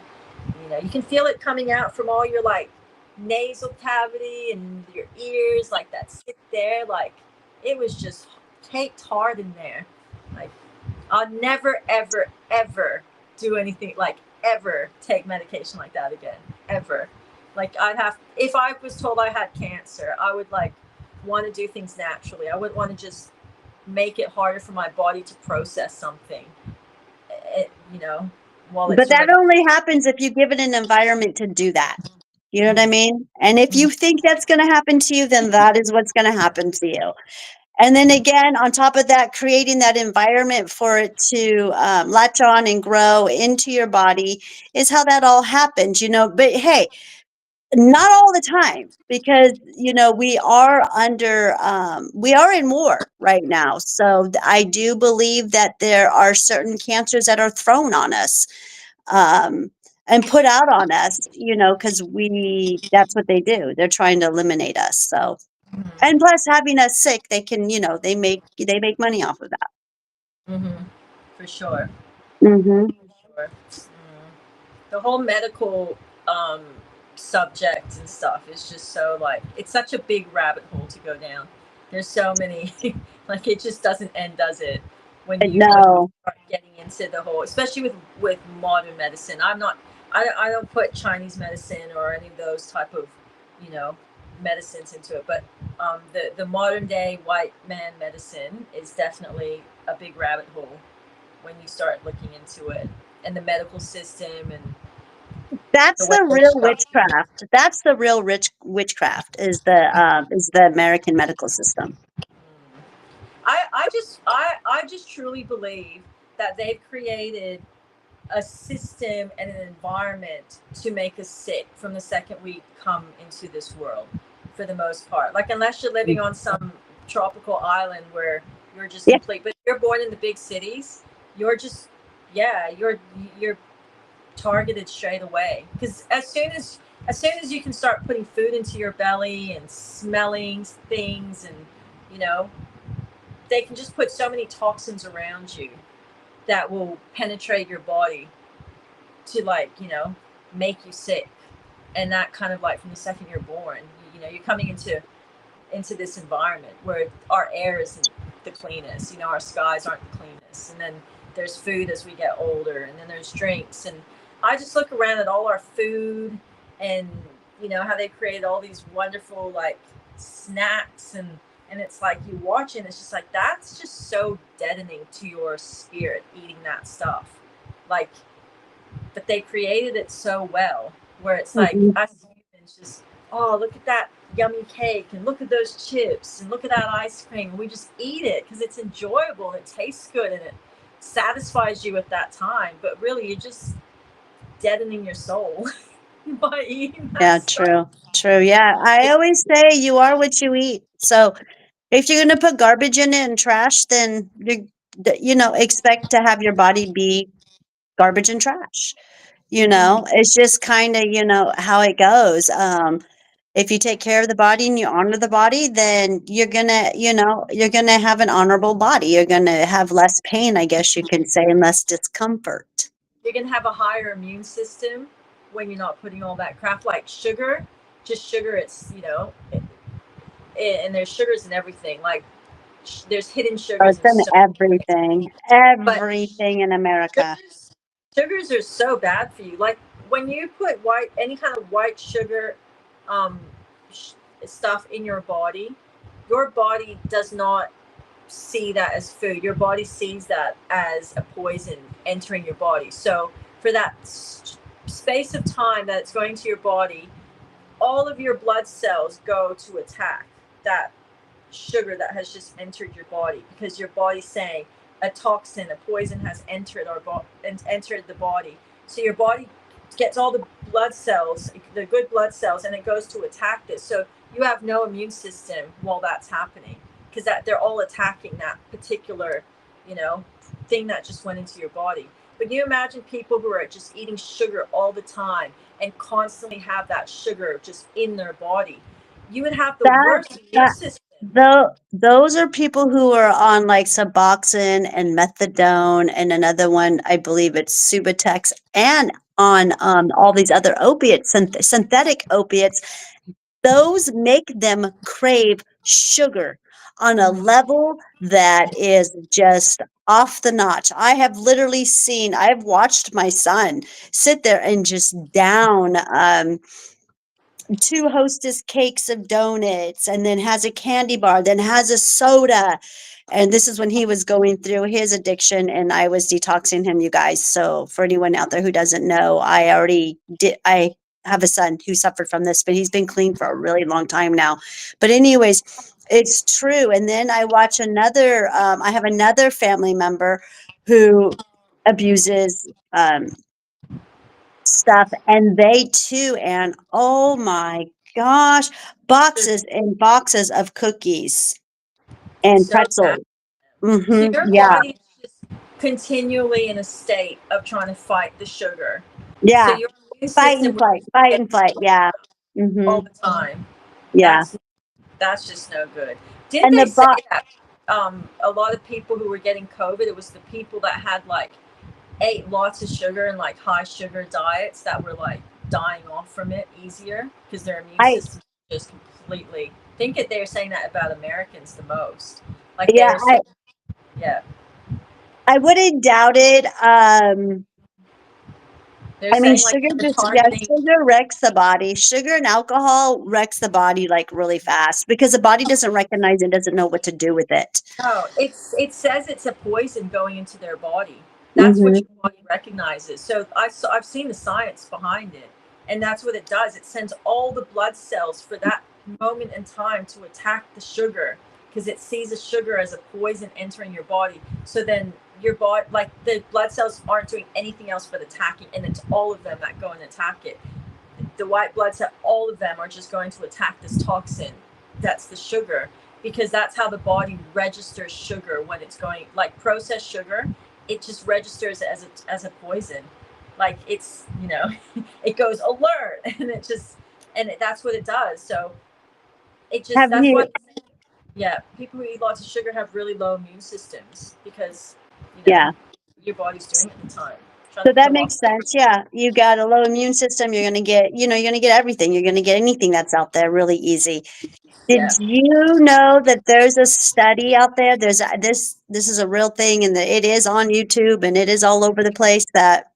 You can feel it coming out from all your like nasal cavity and your ears, like that sit there. Like it was just caked hard in there. Like I'll never, ever, ever do anything like ever take medication like that again. Ever. Like if I was told I had cancer, I would like want to do things naturally. I wouldn't want to just make it harder for my body to process something, eh, you know, while it's But that already. only happens if you give it an environment to do that. You know what I Mhm, mean? And if mhm, you think that's going to happen to you, then that is what's going to happen to you. And then again, on top of that, creating that environment for it to latch on and grow into your body is how that all happens. But hey, not all the time, because we are in war right now. So I do believe that there are certain cancers that are thrown on us, and put out on us, because that's what they do. They're trying to eliminate us. So, mhm, and plus having us sick, they can, they make money off of that. mhm. For sure. Hmm. For sure. Mm. the whole medical um, subject and stuff is just so like it's such a big rabbit hole to go down. There's so many like it just doesn't end, does it? When you really No, start getting into the whole, especially with modern medicine. I'm not. I don't put Chinese medicine or any of those type of you know medicines into it, but the modern day white man medicine is definitely a big rabbit hole when you start looking into it and the medical system and the that's way the it's real structured. witchcraft. That's the real rich witchcraft is the American medical system. I just truly believe that they've created a system and an environment to make us sick from the second we come into this world for the most part, like unless you're living on some tropical island where you're just Yeah, complete, but if you're born in the big cities, you're just yeah you're targeted straight away because as soon as you can start putting food into your belly and smelling things and you know they can just put so many toxins around you that will penetrate your body to like make you sick. And that kind of like from the second you're born you're coming into this environment where our air isn't the cleanest, our skies aren't the cleanest, and then there's food as we get older, and then there's drinks. And I just look around at all our food and how they created all these wonderful like snacks, and it's like you watch it and it's just like that's just so deadening to your spirit eating that stuff, like, but they created it so well where it's like mhm. us humans just, oh, look at that yummy cake and look at those chips and look at that ice cream, and we just eat it because it's enjoyable and it tastes good and it satisfies you at that time, but really you're just deadening your soul by eating that Yeah, stuff. true, true. Yeah, I It's, always say you are what you eat. So if you're gonna put garbage in it and trash, then expect to have your body be garbage and trash. It's just kind of how it goes. If you take care of the body and you honor the body, then you're gonna have an honorable body. You're gonna have less pain, I guess you can say, and less discomfort. you're gonna have a higher immune system when you're not putting all that crap like sugar, just sugar. It's and there's sugars in everything. Like there's hidden Oh, sugars it's in in so many everything, things. But everything in America. sugars, sugars are so bad for you. Like when you put any kind of white sugar, um, stuff in your body does not see that as food. Your body sees that as a poison entering your body. So for that space of time that it's going to your body, all of your blood cells go to attack that sugar that has just entered your body because your body's saying a toxin, a poison has entered entered the body. So your body gets all the blood cells, the good blood cells, and it goes to attack this. So you have no immune system while that's happening because that they're all attacking that particular, you know, thing that just went into your body. But can you imagine people who are just eating sugar all the time and constantly have that sugar just in their body? You would have the That worst immune that system. those are people who are on like Suboxone and methadone and another one, I believe it's Subutex, and on all these other opiates, synthetic opiates. Those make them crave sugar on a Mhm. level that is just off the notch. I've watched my son sit there and just down 2 Hostess cakes of donuts, and then has a candy bar, then has a soda. And this is when he was going through his addiction and I was detoxing him, you guys. So for anyone out there who doesn't know, I have a son who suffered from this, but he's been clean for a really long time now. But anyways, it's true. And then I have another family member who abuses stuff, and they too, and oh my gosh, boxes and boxes of cookies It's and so bad. pretzels. So Mhm, your yeah, body is just continually in a state of trying to fight the sugar. So yeah, your immune system would fight get and flight, yeah, all mhm, the time. yeah, That's just no good. Didn't and they the say bo that a lot of people who were getting COVID, it was the people that had like ate lots of sugar and like high sugar diets that were like dying off from it easier because their immune I system just completely. I think that they're saying that about Americans the most. Like yeah, they're saying, yeah, I wouldn't doubt it. they're I mean, saying like sugar they're just yeah, targeting. sugar wrecks the body. Sugar and alcohol wrecks the body like really fast because the body doesn't recognize it, doesn't know what to do with it. No, it says it's a poison going into their body. That's what Hmm. your body recognizes. So I've seen the science behind it, and that's what it does. It sends all the blood cells for that moment in time to attack the sugar because it sees the sugar as a poison entering your body. So then your body, like the blood cells, aren't doing anything else but attacking, and it's all of them that go and attack it. The white blood cell, all of them are just going to attack this toxin. That's the sugar because that's how the body registers sugar when it's going like processed sugar. It just registers as a poison. Like it's it goes alert and it just that's what it does. So it just Have that's you? why yeah people who eat lots of sugar have really low immune systems because you know Yeah. your body's doing it at the time trying So to that kill off. makes sense. Yeah. You got a low immune system. You're going to get, you're going to get everything. You're going to get anything that's out there really easy. Did Yeah. you know that there's a study out there? This is a real thing and that it is on YouTube and it is all over the place that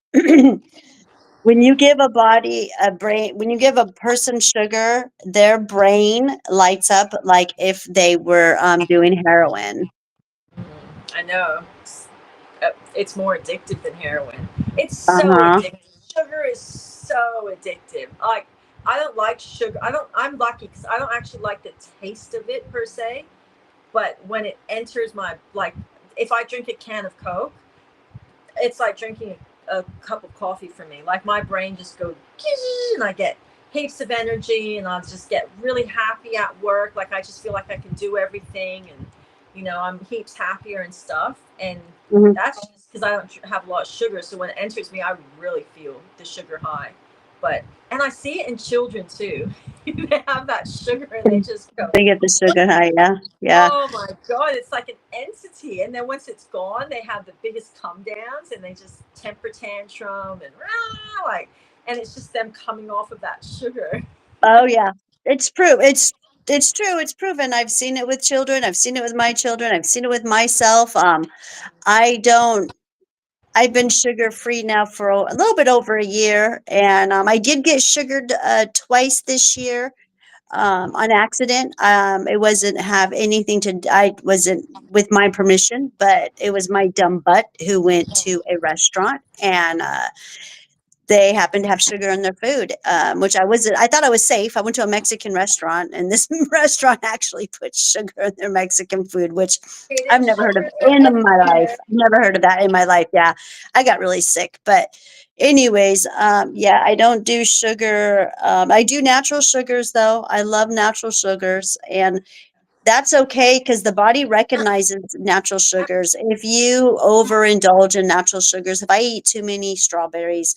when you give a body a brain, when you give a person sugar, their brain lights up like if they were doing heroin. I know. It's more addictive than heroin. It's so Uh-huh. addictive. Sugar is so addictive. Like I don't like sugar. I don't. I'm lucky because I don't actually like the taste of it per se. But when it enters my like, if I drink a can of Coke, it's like drinking a cup of coffee for me. Like my brain just goes and I get heaps of energy and I'll just get really happy at work. Like I just feel like I can do everything and I'm heaps happier and stuff. And Hmm. that's just because I don't have a lot of sugar. So when it enters me, I really feel the sugar high. But and I see it in children too. They have that sugar and they just go, They get the sugar high, yeah. Yeah. oh my god, it's like an entity. And then once it's gone, they have the biggest come downs and they just temper tantrum and rah, like, and it's just them coming off of that sugar. Oh yeah. It's true. It's proven. I've seen it with children. I've seen it with my children. I've seen it with myself. I don't I've been sugar free now for a little bit over a year, and I did get sugared twice this year on accident. It wasn't have anything to. I wasn't with my permission, but it was my dumb butt who went to a restaurant and they happened to have sugar in their food, which I wasn't. I thought I was safe. I went to a Mexican restaurant, and this restaurant actually put sugar in their Mexican food, which I've Hidden never heard of sugars are in my life. everywhere. I've never heard of that in my life. Yeah, I got really sick. But, anyways, yeah, I don't do sugar. I do natural sugars, though. I love natural sugars, and that's okay because the body recognizes natural sugars. If you overindulge in natural sugars, if I eat too many strawberries,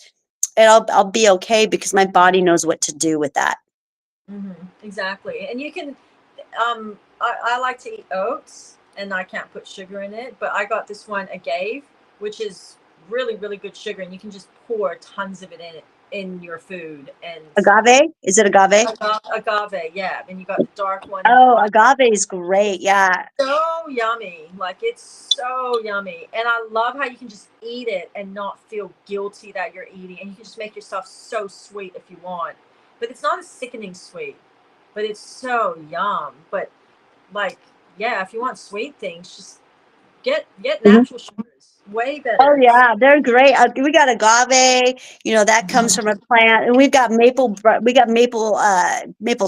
I'll be okay because my body knows what to do with that. Exactly. And you can, I like to eat oats and I can't put sugar in it, but I got this one agave, which is really, really good sugar. And you can just pour tons of it in your food. And Agave? Is it agave? agave, yeah. And you got the dark one and the Oh, light. agave is great. Yeah. So yummy. Like it's so yummy. And I love how you can just eat it and not feel guilty that you're eating. And you can just make yourself so sweet if you want. But it's not a sickening sweet. But it's so yum. But like, yeah, if you want sweet things, just get Mhm. natural sugars. Way Oh better. yeah, they're great. We got agave, that comes from a plant, and we've got maple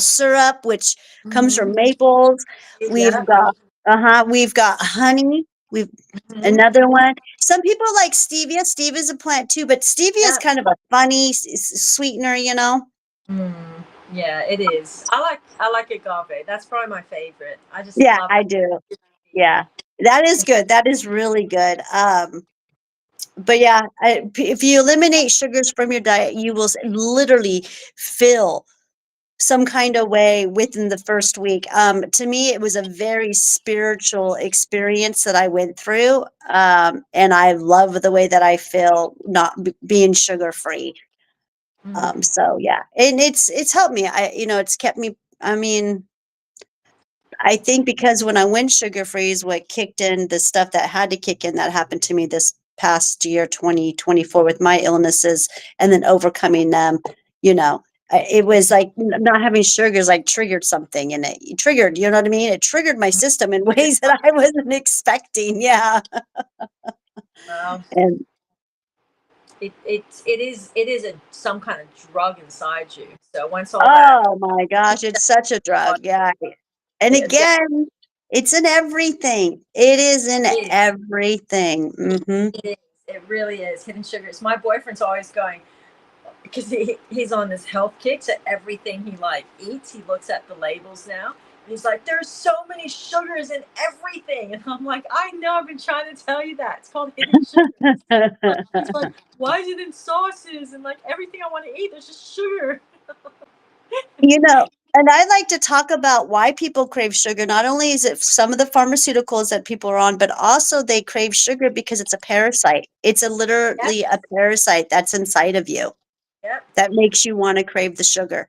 syrup, which comes from Mm-hmm. maples. We've Yeah. got we've got honey. We've Mm-hmm. another one. Some people like stevia. Stevia is a plant too, but stevia is Yeah. kind of a funny sweetener, Mm, yeah, it is. I like agave. That's probably my favorite. I just Yeah, love I how do. it's Yeah, that is good. That is really good. But yeah, if you eliminate sugars from your diet, you will literally feel some kind of way within the first week. To me, it was a very spiritual experience that I went through. And I love the way that I feel not being sugar free. Mm. So yeah, and it's helped me. It's kept me. I mean, I think because when I went sugar free is what kicked in the stuff that had to kick in that happened to me this past year, 2024, with my illnesses and then overcoming them, you know. It was like not having sugars like triggered something and it triggered, you know what I mean? It triggered my system in ways that I wasn't expecting. Yeah. Well, And it is some kind of drug inside you. So once all that, oh my gosh, it's such a drug. Yeah. And yeah, again, it's in everything. It is in definitely everything. Hmm. it is. It really is. Hidden sugars. My boyfriend's always going, because he's on this health kick, so everything he like eats, he looks at the labels now. And he's like, there's so many sugars in everything. And I'm like, I know, I've been trying to tell you that. It's called hidden sugar. He's like, why is it in sauces and like everything I want to eat? There's just sugar. And I like to talk about why people crave sugar. Not only is it some of the pharmaceuticals that people are on, but also they crave sugar because it's a parasite. It's Yep, literally a parasite that's inside of you yep, that makes you want to crave the sugar.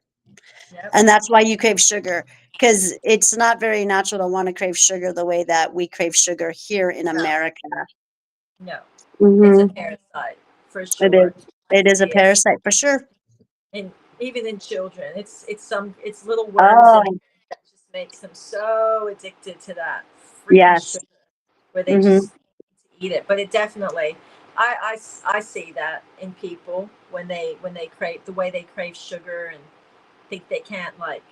yep. And that's why you crave sugar because it's not very natural to want to crave sugar the way that we crave sugar here in No, America. no. It's a Hmm. parasite for It is. sure. I It is a see it. parasite for sure. And even in children, it's little worms in Oh, there that just makes them so addicted to that freaking yes. sugar where they Hmm. just eat it. But it definitely, I see that in people when they crave the way they crave sugar and think they can't like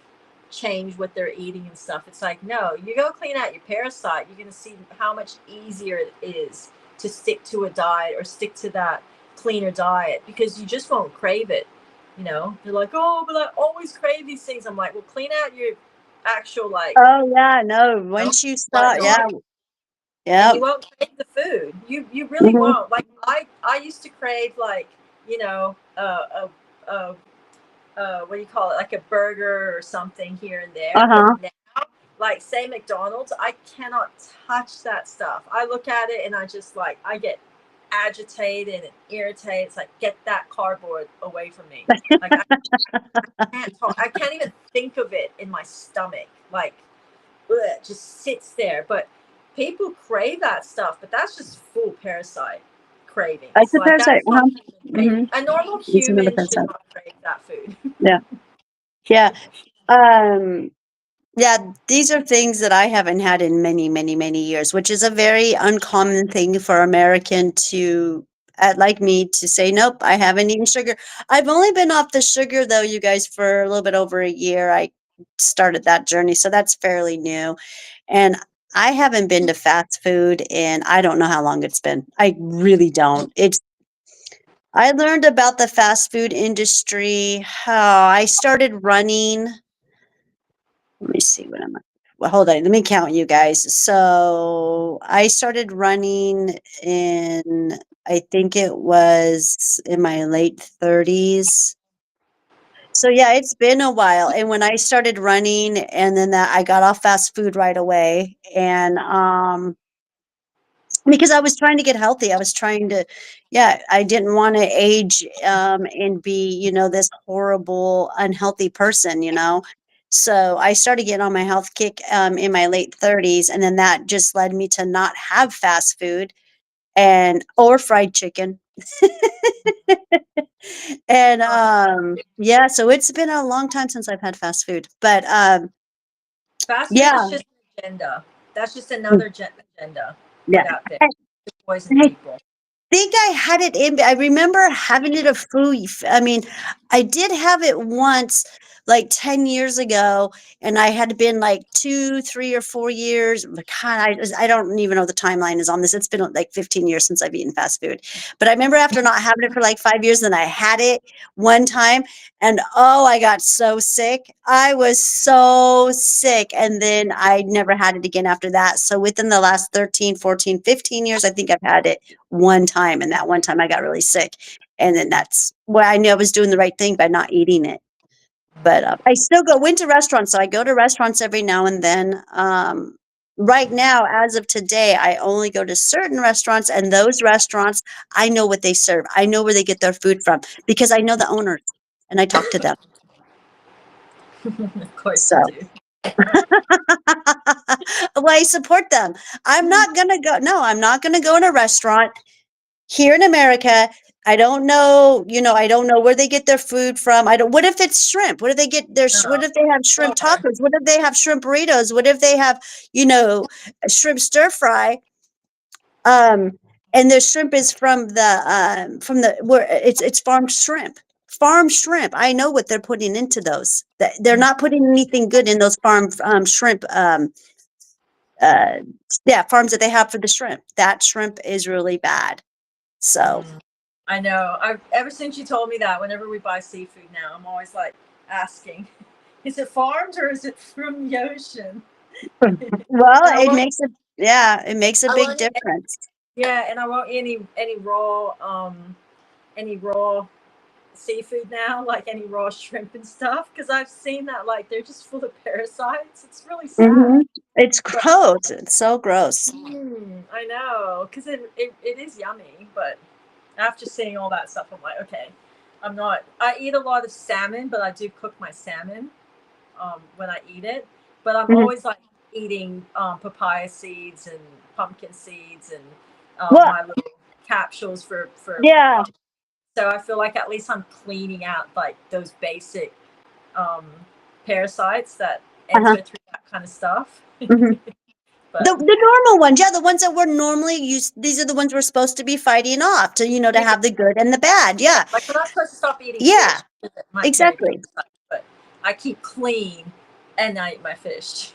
change what they're eating and stuff. It's like, no, you go clean out your parasite, you're going to see how much easier it is to stick to a diet or stick to that cleaner diet because you just won't crave it. They're like, oh, but I always crave these things. I'm like, well, clean out your actual like, Oh, yeah. No, you know, once you start, yeah. bloodline, and Yep. you won't crave the food. You really Hmm. won't. Like I used to crave like what do you call it, like a burger or something here and there. But Uh-huh. now, like say McDonald's, I cannot touch that stuff. I look at it and I just like I get agitated and irritated. It's like get that cardboard away from me. Like I can't talk. I can't even think of it in my stomach. Like it just sits there. But people crave that stuff, but that's just full parasite It's cravings. a Like parasite. that's not Uh-huh. human Hmm. craving. A normal It's another human should parasite. not crave that food. Yeah. Yeah. Um, yeah, these are things that I haven't had in many, many, many years, which is a very uncommon thing for American to, like me, to say, nope, I haven't eaten sugar. I've only been off the sugar, though, you guys, for a little bit over a year. I started that journey, so that's fairly new. And I haven't been to fast food in I don't know how long it's been. I really don't. I learned about the fast food industry. How I started running. Let me see what I'm. Well, hold on. Let me count you guys. So I started running in, I think it was in my late 30s. So yeah, it's been a while. And when I started running, and then that I got off fast food right away, and because I was trying to get healthy. I was trying to, yeah, I didn't want to age and be, this horrible, unhealthy person, So I started getting on my health kick in my late 30s. And then that just led me to not have fast food or fried chicken. And yeah, so it's been a long time since I've had fast food. But Fast food is yeah, just an agenda. That's just another agenda yeah. put out there to poison I people. think I had it in. I remember having it a few. I mean, I did have it once, like 10 years ago, and I had been like 2, 3, or 4 years. God, I don't even know the timeline is on this. It's been like 15 years since I've eaten fast food. But I remember after not having it for like 5 years, then I had it one time, and oh, I got so sick. I was so sick, and then I never had it again after that. So within the last 13, 14, 15 years, I think I've had it one time, and that one time I got really sick, and then that's why I knew I was doing the right thing by not eating it. But I still went to restaurants. So I go to restaurants every now and then. Right now, as of today, I only go to certain restaurants, and those restaurants, I know what they serve. I know where they get their food from because I know the owners and I talk to them. Of course So, you do. well, I support them. I'm not going to go. No, I'm not going to go in a restaurant here in America. I don't know, I don't know where they get their food from. What if it's shrimp? What if they get what No. if they have shrimp Sure. tacos? What if they have shrimp burritos? What if they have, you know, a shrimp stir fry? Um, and the shrimp is from the where it's farm shrimp. I know what they're putting into those. They're not putting anything good in those farm shrimp. Uh, yeah, farms that they have for the shrimp. That shrimp is really bad. So. Mm. I know. I've ever since you told me that, whenever we buy seafood now, I'm always like asking, is it farmed or is it from the ocean? Well, And I it want, makes it yeah, it makes a I big want, difference. yeah, and I won't any raw seafood now, like any raw shrimp and stuff, because I've seen that like they're just full of parasites. It's really sad. Mhm. It's But gross. It's so gross. I know, because it is yummy, but after seeing all that stuff, I'm like, okay, I'm not. I eat a lot of salmon, but I do cook my salmon when I eat it. But I'm Mhm. always like eating papaya seeds and pumpkin seeds and Well, my little capsules for. yeah. So I feel like at least I'm cleaning out like those basic um, parasites that Uh-huh. enter through that kind of stuff. Mhm. But The normal ones, yeah, the ones that we're normally used. These are the ones we're supposed to be fighting off to, to yeah, have the good and the bad. yeah, Yeah. like we're not supposed to stop eating Yeah. fish because it might carry Exactly. parasites, but I keep clean and I eat my fish.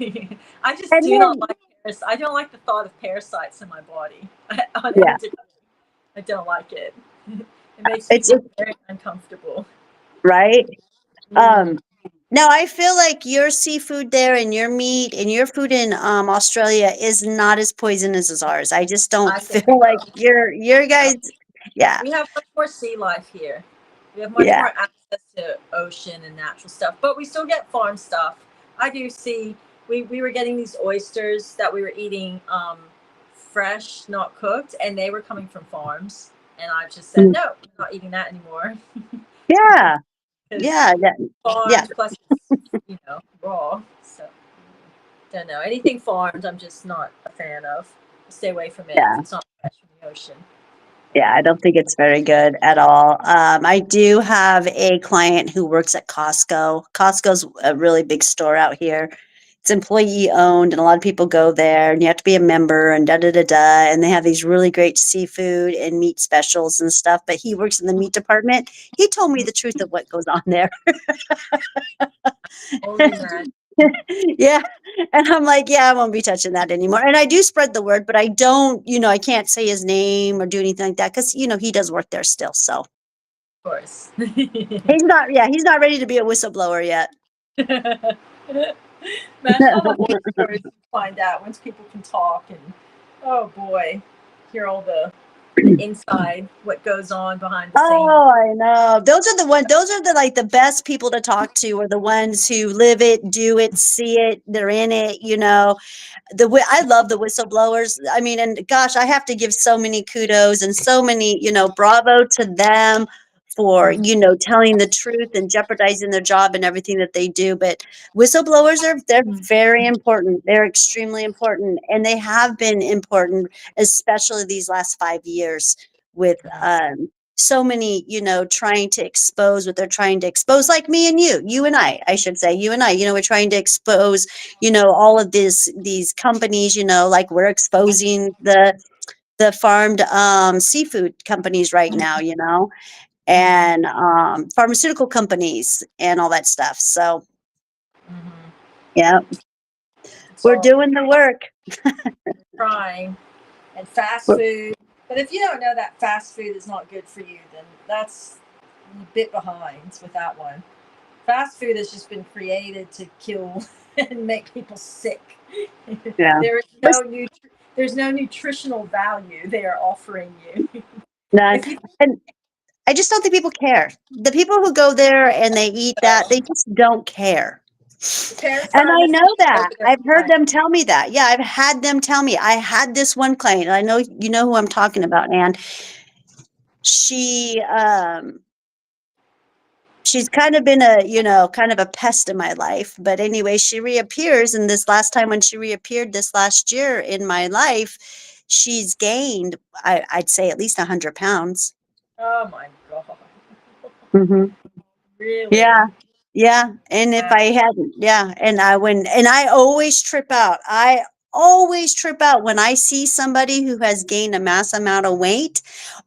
I just And do not then like I don't like the thought of parasites in my body on any yeah, degree. I don't like it. It makes me it's feel very uncomfortable. right. Mm, Um Now I feel like your seafood there and your meat and your food in Australia is not as poisonous as ours. I just don't I think feel like so. your No. guys. Yeah. We have much more sea life here. We have much Yeah. more access to ocean and natural stuff, but we still get farm stuff. I do see we were getting these oysters that we were eating fresh, not cooked, and they were coming from farms. And I've just said, Mm. no, I'm not eating that anymore Yeah. because Yeah. Yeah. Yeah. farmed plus it's, raw. So, don't know. Anything farmed, I'm just not a fan of. Stay away from it if Yeah. it's not fresh from the ocean. Yeah, I don't think it's very good at all. I do have a client who works at Costco. Costco's a really big store out here. It's employee owned, and a lot of people go there, and you have to be a member, and da da da da. And they have these really great seafood and meat specials and stuff. But he works in the meat department. He told me the truth of what goes on there. Only imagine. Yeah. And I'm like, yeah, I won't be touching that anymore. And I do spread the word, but I don't, I can't say his name or do anything like that because, he does work there still. So Of course. he's not ready to be a whistleblower yet. Imagine all the horror stories you find out once people can talk and oh boy, hear all the inside, what goes on behind the scenes. Oh, I know. Those are the like the best people to talk to are the ones who live it, do it, see it, they're in it. I love the whistleblowers. I mean, and gosh, I have to give so many kudos and so many, bravo to them for, telling the truth and jeopardizing their job and everything that they do. But whistleblowers they're very important. They're extremely important. And they have been important, especially these last 5 years with, so many, trying to expose what they're trying to expose, like me and you and I should say, you and I, we're trying to expose all of these companies, like we're exposing the farmed seafood companies right now, Mm-hmm. and pharmaceutical companies and all that stuff. So Mm-hmm. yeah, It's we're all doing the work. trying and fast food. But if you don't know that fast food is not good for you, then that's a bit behind with that one. Fast food has just been created to kill and make people sick. Yeah. there is no there's no nutritional value they are offering you. None. If you And I just don't think people care. The people who go there and they eat that, they just don't care. The parents And aren't I know necessarily that. over there I've heard buying. them tell me that. Yeah, I've had them tell me. I had this one client. I know you know who I'm talking about, and she she's kind of been a, kind of a pest in my life. But anyway, she reappears, and this last time when she reappeared this last year in my life, she's gained, I'd say at least 100 pounds. Oh my god. Hmm. Really? Yeah. Yeah. And if Wow. I hadn't, yeah. And I always trip out. I always trip out when I see somebody who has gained a mass amount of weight,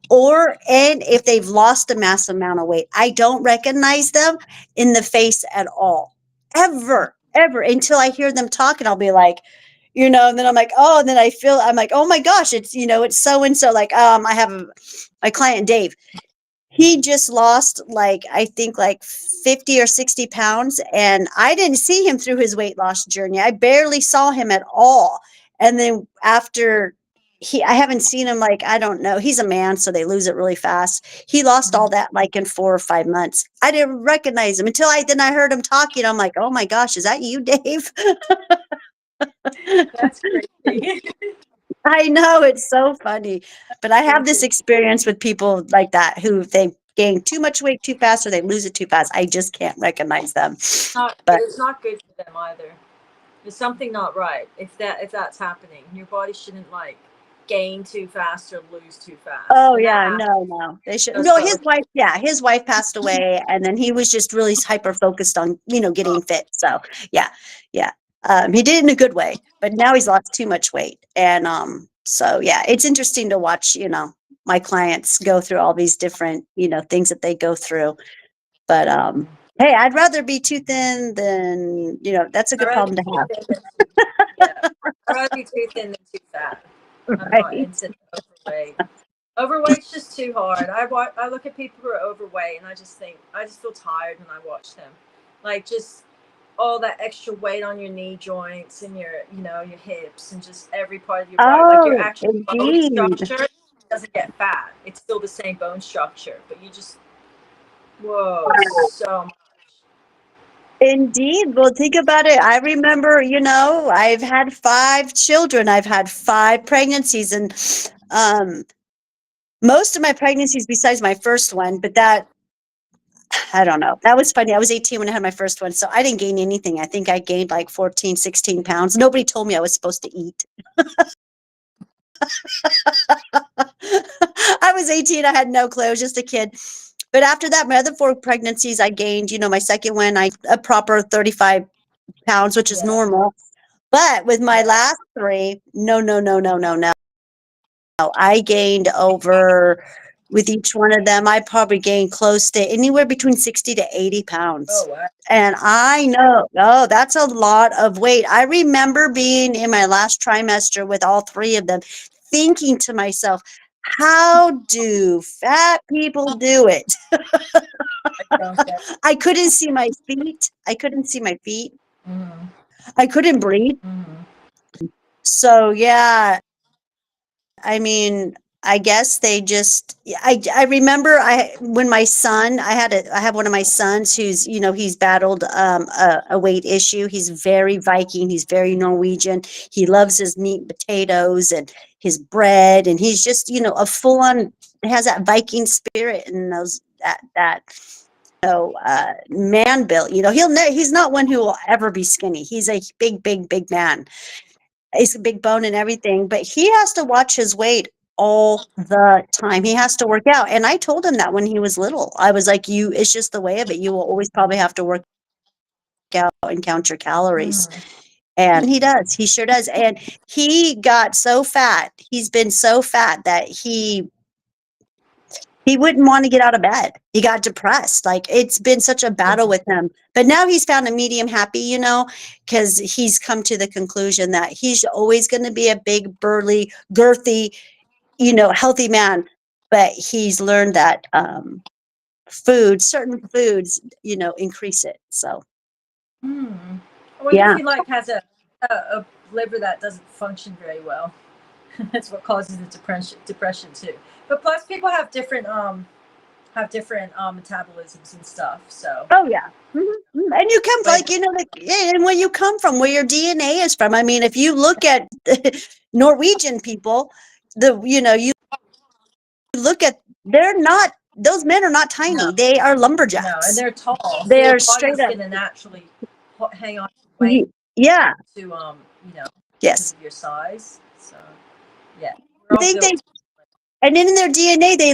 and if they've lost a mass amount of weight. I don't recognize them in the face at all. Ever until I hear them talk, and I'll be like, and then I'm like, oh, and then I'm like, oh my gosh, it's so and so. Like, I have my client Dave. He just lost, like, I think, like 50 or 60 pounds. And I didn't see him through his weight loss journey. I barely saw him at all. And then after I haven't seen him, like, I don't know. He's a man, so they lose it really fast. He lost all Mhm. that like in 4 or 5 months. I didn't recognize him until I heard him talking. I'm like, oh my gosh, is that you, Dave? That's crazy. I know, it's so funny. But I have this Crazy. experience with people like that who they gain too much weight too fast or they lose it too fast. I just can't recognize them. Not, But it's not good for them either. There's something not right if that's happening. Your body shouldn't like gain too fast or lose too fast. oh When that yeah, happens, no. They should. it does No, start his looking. wife, yeah, his wife passed away and then he was just really hyper focused on, Oh, getting fit. So, yeah. Yeah. He did it in a good way, but now he's lost too much weight. And so yeah, it's interesting to watch, my clients go through all these different, things that they go through. But hey, I'd rather be too thin than, that's a I'd good rather be problem to too thin than too. Yeah, I'd rather be too thin than too fat. have, I'm not right? into overweight. Overweight's just too hard. I look at people who are overweight and I just feel tired when I watch them. Like just all that extra weight on your knee joints and your hips and just every part of your body. Like your Oh, actual bone indeed. structure doesn't get fat. It's still the same bone structure, but you just whoa, so much. Indeed. Well, think about it. I remember, I've had 5 children. I've had 5 pregnancies, and um, most of my pregnancies, besides my first one, but I don't know. That was funny. I was 18 when I had my first one, so I didn't gain anything. I think I gained like 14, 16 pounds. Nobody told me I was supposed to eat. I was 18. I had no clue. I was just a kid. But after that, my other 4 pregnancies, I gained, my second one, a proper 35 pounds, which is Yeah, normal. But with my yeah. last 3, no, no, no, no, no, no. I gained over, with each one of them, I probably gained close to anywhere between 60 to 80 Oh pounds. wow. And I know, oh, that's a lot of weight. I remember being in my last trimester with all 3 of them, thinking to myself, how do fat people do it? I don't get. I couldn't see my feet. I couldn't see my feet. Mm-hmm. I couldn't breathe. Mm-hmm. So yeah, I mean, I guess they just I remember when my son, I have one of my sons who's, he's battled a weight issue. He's very Viking, he's very Norwegian. He loves his meat and potatoes and his bread, and he's just, a full on, has that Viking spirit and those that man built. He's not one who will ever be skinny. He's a big, big, big man. He's a big bone and everything, but he has to watch his weight all the time. He has to work out. And I told him that when he was little. I was like, it's just the way of it. You will always probably have to work out and count your calories. Mm-hmm. And he does. He sure does. And he got so fat. He's been so fat that he wouldn't want to get out of bed. He got depressed. Like, it's been such a battle with him. But now he's found a medium happy, because he's come to the conclusion that he's always going to be a big, burly, girthy, healthy man. But he's learned that certain foods, increase it. So, Hmm. I wonder if yeah. he like has a liver that doesn't function very well. That's what causes the depression too. But plus, people have different have different metabolisms and stuff. So, Oh yeah. And you come but like, like, yeah, and where you come from, where your DNA is from. I mean, if you look at Norwegian people, you look at, they're not, those men are not no, tiny. They are no, and lumberjacks. they're tall, so your They're straight body's up. gonna naturally hang on to weight Yeah. to you know, because Yes. of your size. So yeah, we're I all think built. and in their DNA, they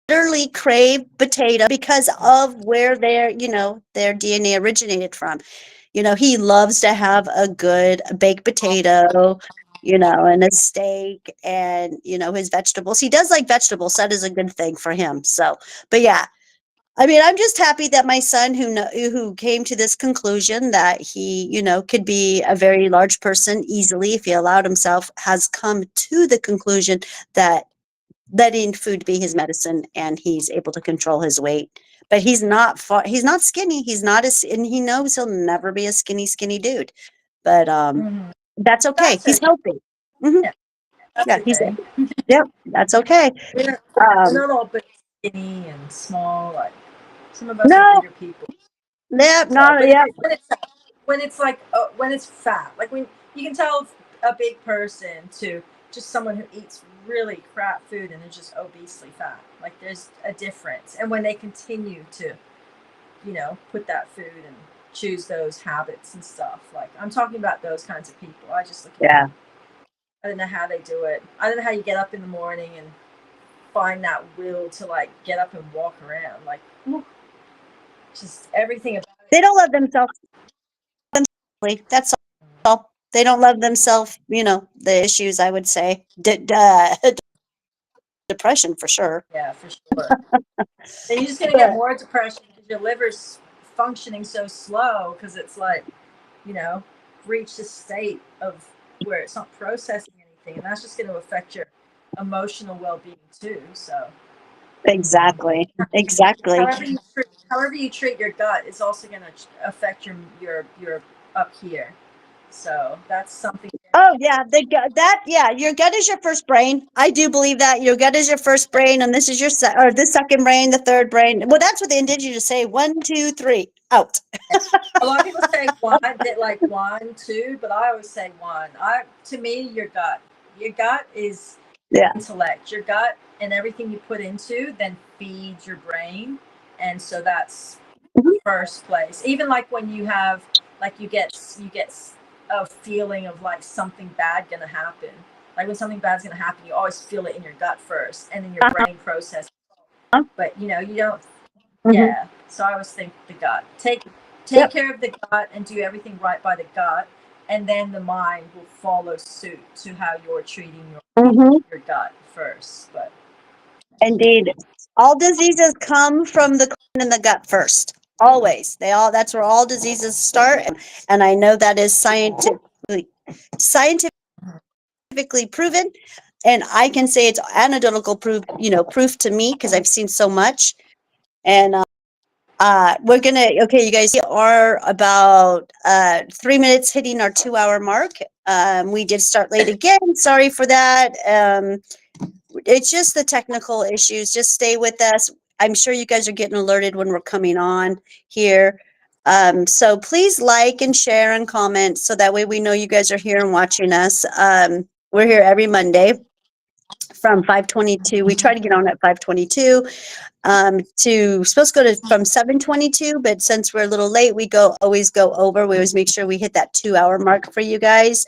literally crave potato because of where their DNA originated from. He loves to have a good baked potato, and a steak and, his vegetables. He does like vegetables. So that is a good thing for him. So, but yeah, I mean, I'm just happy that my son who came to this conclusion that he, could be a very large person easily if he allowed himself, has come to the conclusion that letting food be his medicine and he's able to control his weight. But he's not skinny. And he knows he'll never be a skinny dude. But Mhm. that's okay. That's He's okay. healthy. Hmm. Yeah, that's Yeah, okay. yep, that's okay. We're Um, not all but skinny and small. Like some of us are no, bigger people. yep, So, not but yep, when it's like when it's fat, like when you can tell a big person to just someone who eats really crap food and is just obesely fat. Like there's a difference, and when they continue to, put that food and choose those habits and stuff. Like I'm talking about those kinds of people. I just look at yeah. them. I don't know how they do it. I don't know how you get up in the morning and find that will to like get up and walk around. Like just everything about it. They don't love themselves. That's all. They don't love themselves. The issues, I would say, depression for sure. Yeah, for sure. Then you're just gonna get But more depression because your liver's functioning so slow because it's like, you know, reached a state of where it's not processing anything, and that's just going to affect your emotional well-being too. So, exactly, exactly. however you treat your gut is also going to affect your up here. So that's something. Oh yeah, the gut. Yeah, your gut is your first brain. I do believe that your gut is your first brain, and this is or the second brain, the third brain. Well, that's what the indigenous say. 1, 2, 3, out. A lot of people say one, that like 1, 2, but I always say one. To me, your gut is Yeah. intellect. Your gut and everything you put into then feeds your brain, and so that's Mhm. first place. Even like when you have like you get a feeling of like something bad gonna happen. Like when something bad's gonna happen, you always feel it in your gut first, and then your Uh-huh. brain processes. But you don't. Mhm. Yeah. So I always think the gut. Take Yep. care of the gut and do everything right by the gut, and then the mind will follow suit to how you're treating Hmm. your gut first. But Indeed, all diseases come from the colon and the gut first. Always, that's where all diseases start, and I know that is scientifically proven, and I can say it's anecdotal proof to me because I've seen so much. And we're gonna okay, you guys, we are about 3 minutes hitting our 2-hour mark. We did start late again. Sorry for that. It's just the technical issues. Just stay with us. I'm sure you guys are getting alerted when we're coming on here. So please like and share and comment so that way we know you guys are here and watching us. We're here every Monday from 5:22. We try to get on at 5:22 to supposed to go to from 7:22, but since we're a little late, we always go over. We always make sure we hit that 2-hour mark for you guys.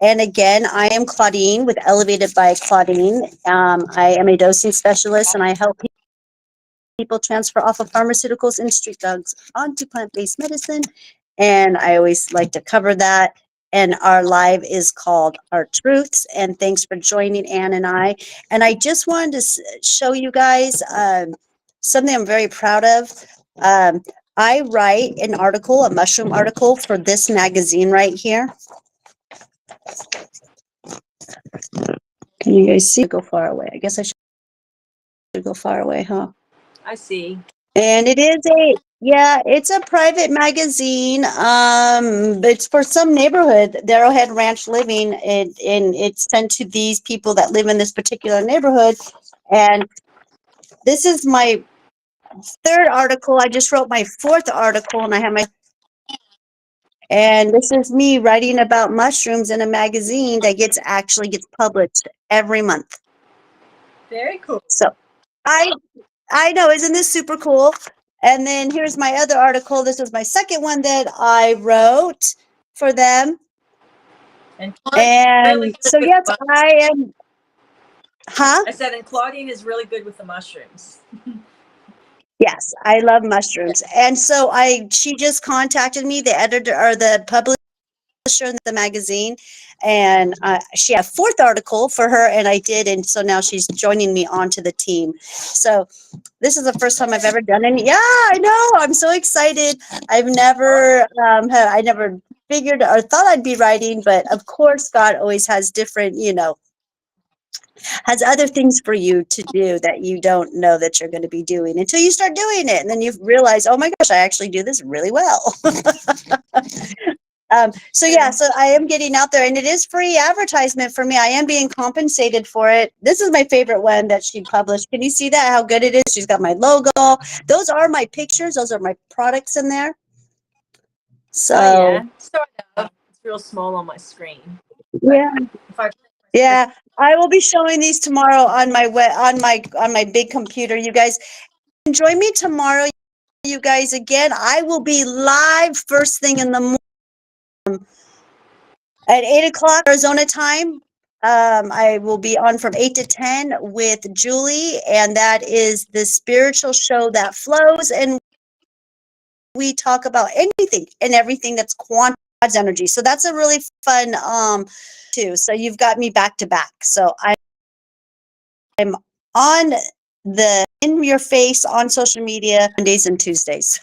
And again, I am Claudine with Elevated by Claudine. I am a dosing specialist and I help people transfer off of pharmaceuticals and street drugs onto plant-based medicine. And I always like to cover that. And our live is called Our Truths. And thanks for joining Ann and I. And I just wanted to show you guys something I'm very proud of. I write an article, a mushroom article for this magazine right here. Can you guys see? Go far away. I guess I should go far away, huh? I see. And it's a private magazine. It's for some neighborhood, the Arrowhead Ranch Living, and it's sent to these people that live in this particular neighborhood. And this is my third article. I just wrote my fourth article, and I have my. And this is me writing about mushrooms in a magazine that gets published every month. Very cool. So I I know, isn't this super cool? And then here's my other article. This was my second one that I wrote for them. And Claudine's really And good so with yes, the I am. Huh? I said, and Claudine is really good with the mushrooms. Yes, I love mushrooms. And so she just contacted me, the editor or the publisher in the magazine, and she had a fourth article for her, and I did, and so now she's joining me onto the team. So this is the first time I've ever done any. Yeah, I know. I'm so excited. I never figured or thought I'd be writing, but of course, God always has different, has other things for you to do that you don't know that you're going to be doing until you start doing it. And then you realize, oh my gosh, I actually do this really well. So yeah, so I am getting out there, and it is free advertisement for me. I am being compensated for it. This is my favorite one that she published. Can you see that, how good it is? She's got my logo. Those are my pictures. Those are my products in there. So Oh yeah, sort of. It's real small on my screen. yeah. If I Yeah, I will be showing these tomorrow on my big computer. You guys join me tomorrow. You guys, again, I will be live first thing in the morning at 8 o'clock Arizona time. I will be on from 8 to 10 with Julie, and that is the spiritual show that flows, and we talk about anything and everything that's quantum energy. So that's a really fun too. So you've got me back to back. So I'm on the in your face on social media Mondays and Tuesdays.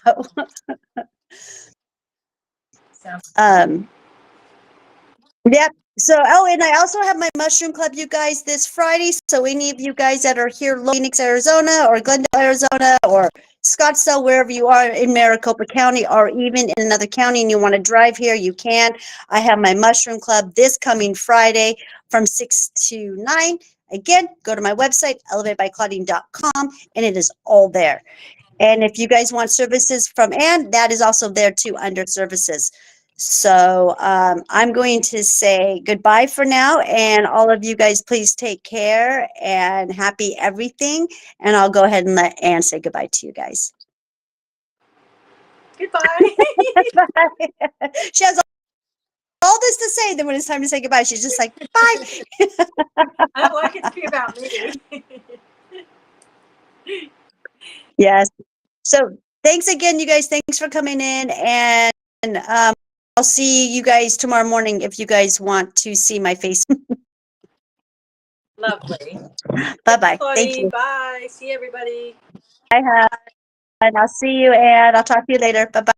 So um yep. So and I also have my mushroom club, you guys, this Friday. So any of you guys that are here in Phoenix, Arizona, or Glendale, Arizona, or Scottsdale, wherever you are in Maricopa County, or even in another county, and you want to drive here, you can. I have my mushroom club this coming Friday from 6 to 9. Again, go to my website, elevatebyclaudine.com, and it is all there. And if you guys want services from Ann, that is also there too under services. So I'm going to say goodbye for now, and all of you guys, please take care and happy everything. And I'll go ahead and let Ann say goodbye to you guys. goodbye. Bye. She has all this to say. Then when it's time to say goodbye, she's just like, bye. I don't like it to be about me. Yes. So thanks again, you guys. Thanks for coming in, and I'll see you guys tomorrow morning if you guys want to see my face. Lovely. Bye Thanks, bye. Thank Claudine. you. Bye. See everybody. I have, and I'll see you, and I'll talk to you later. Bye bye.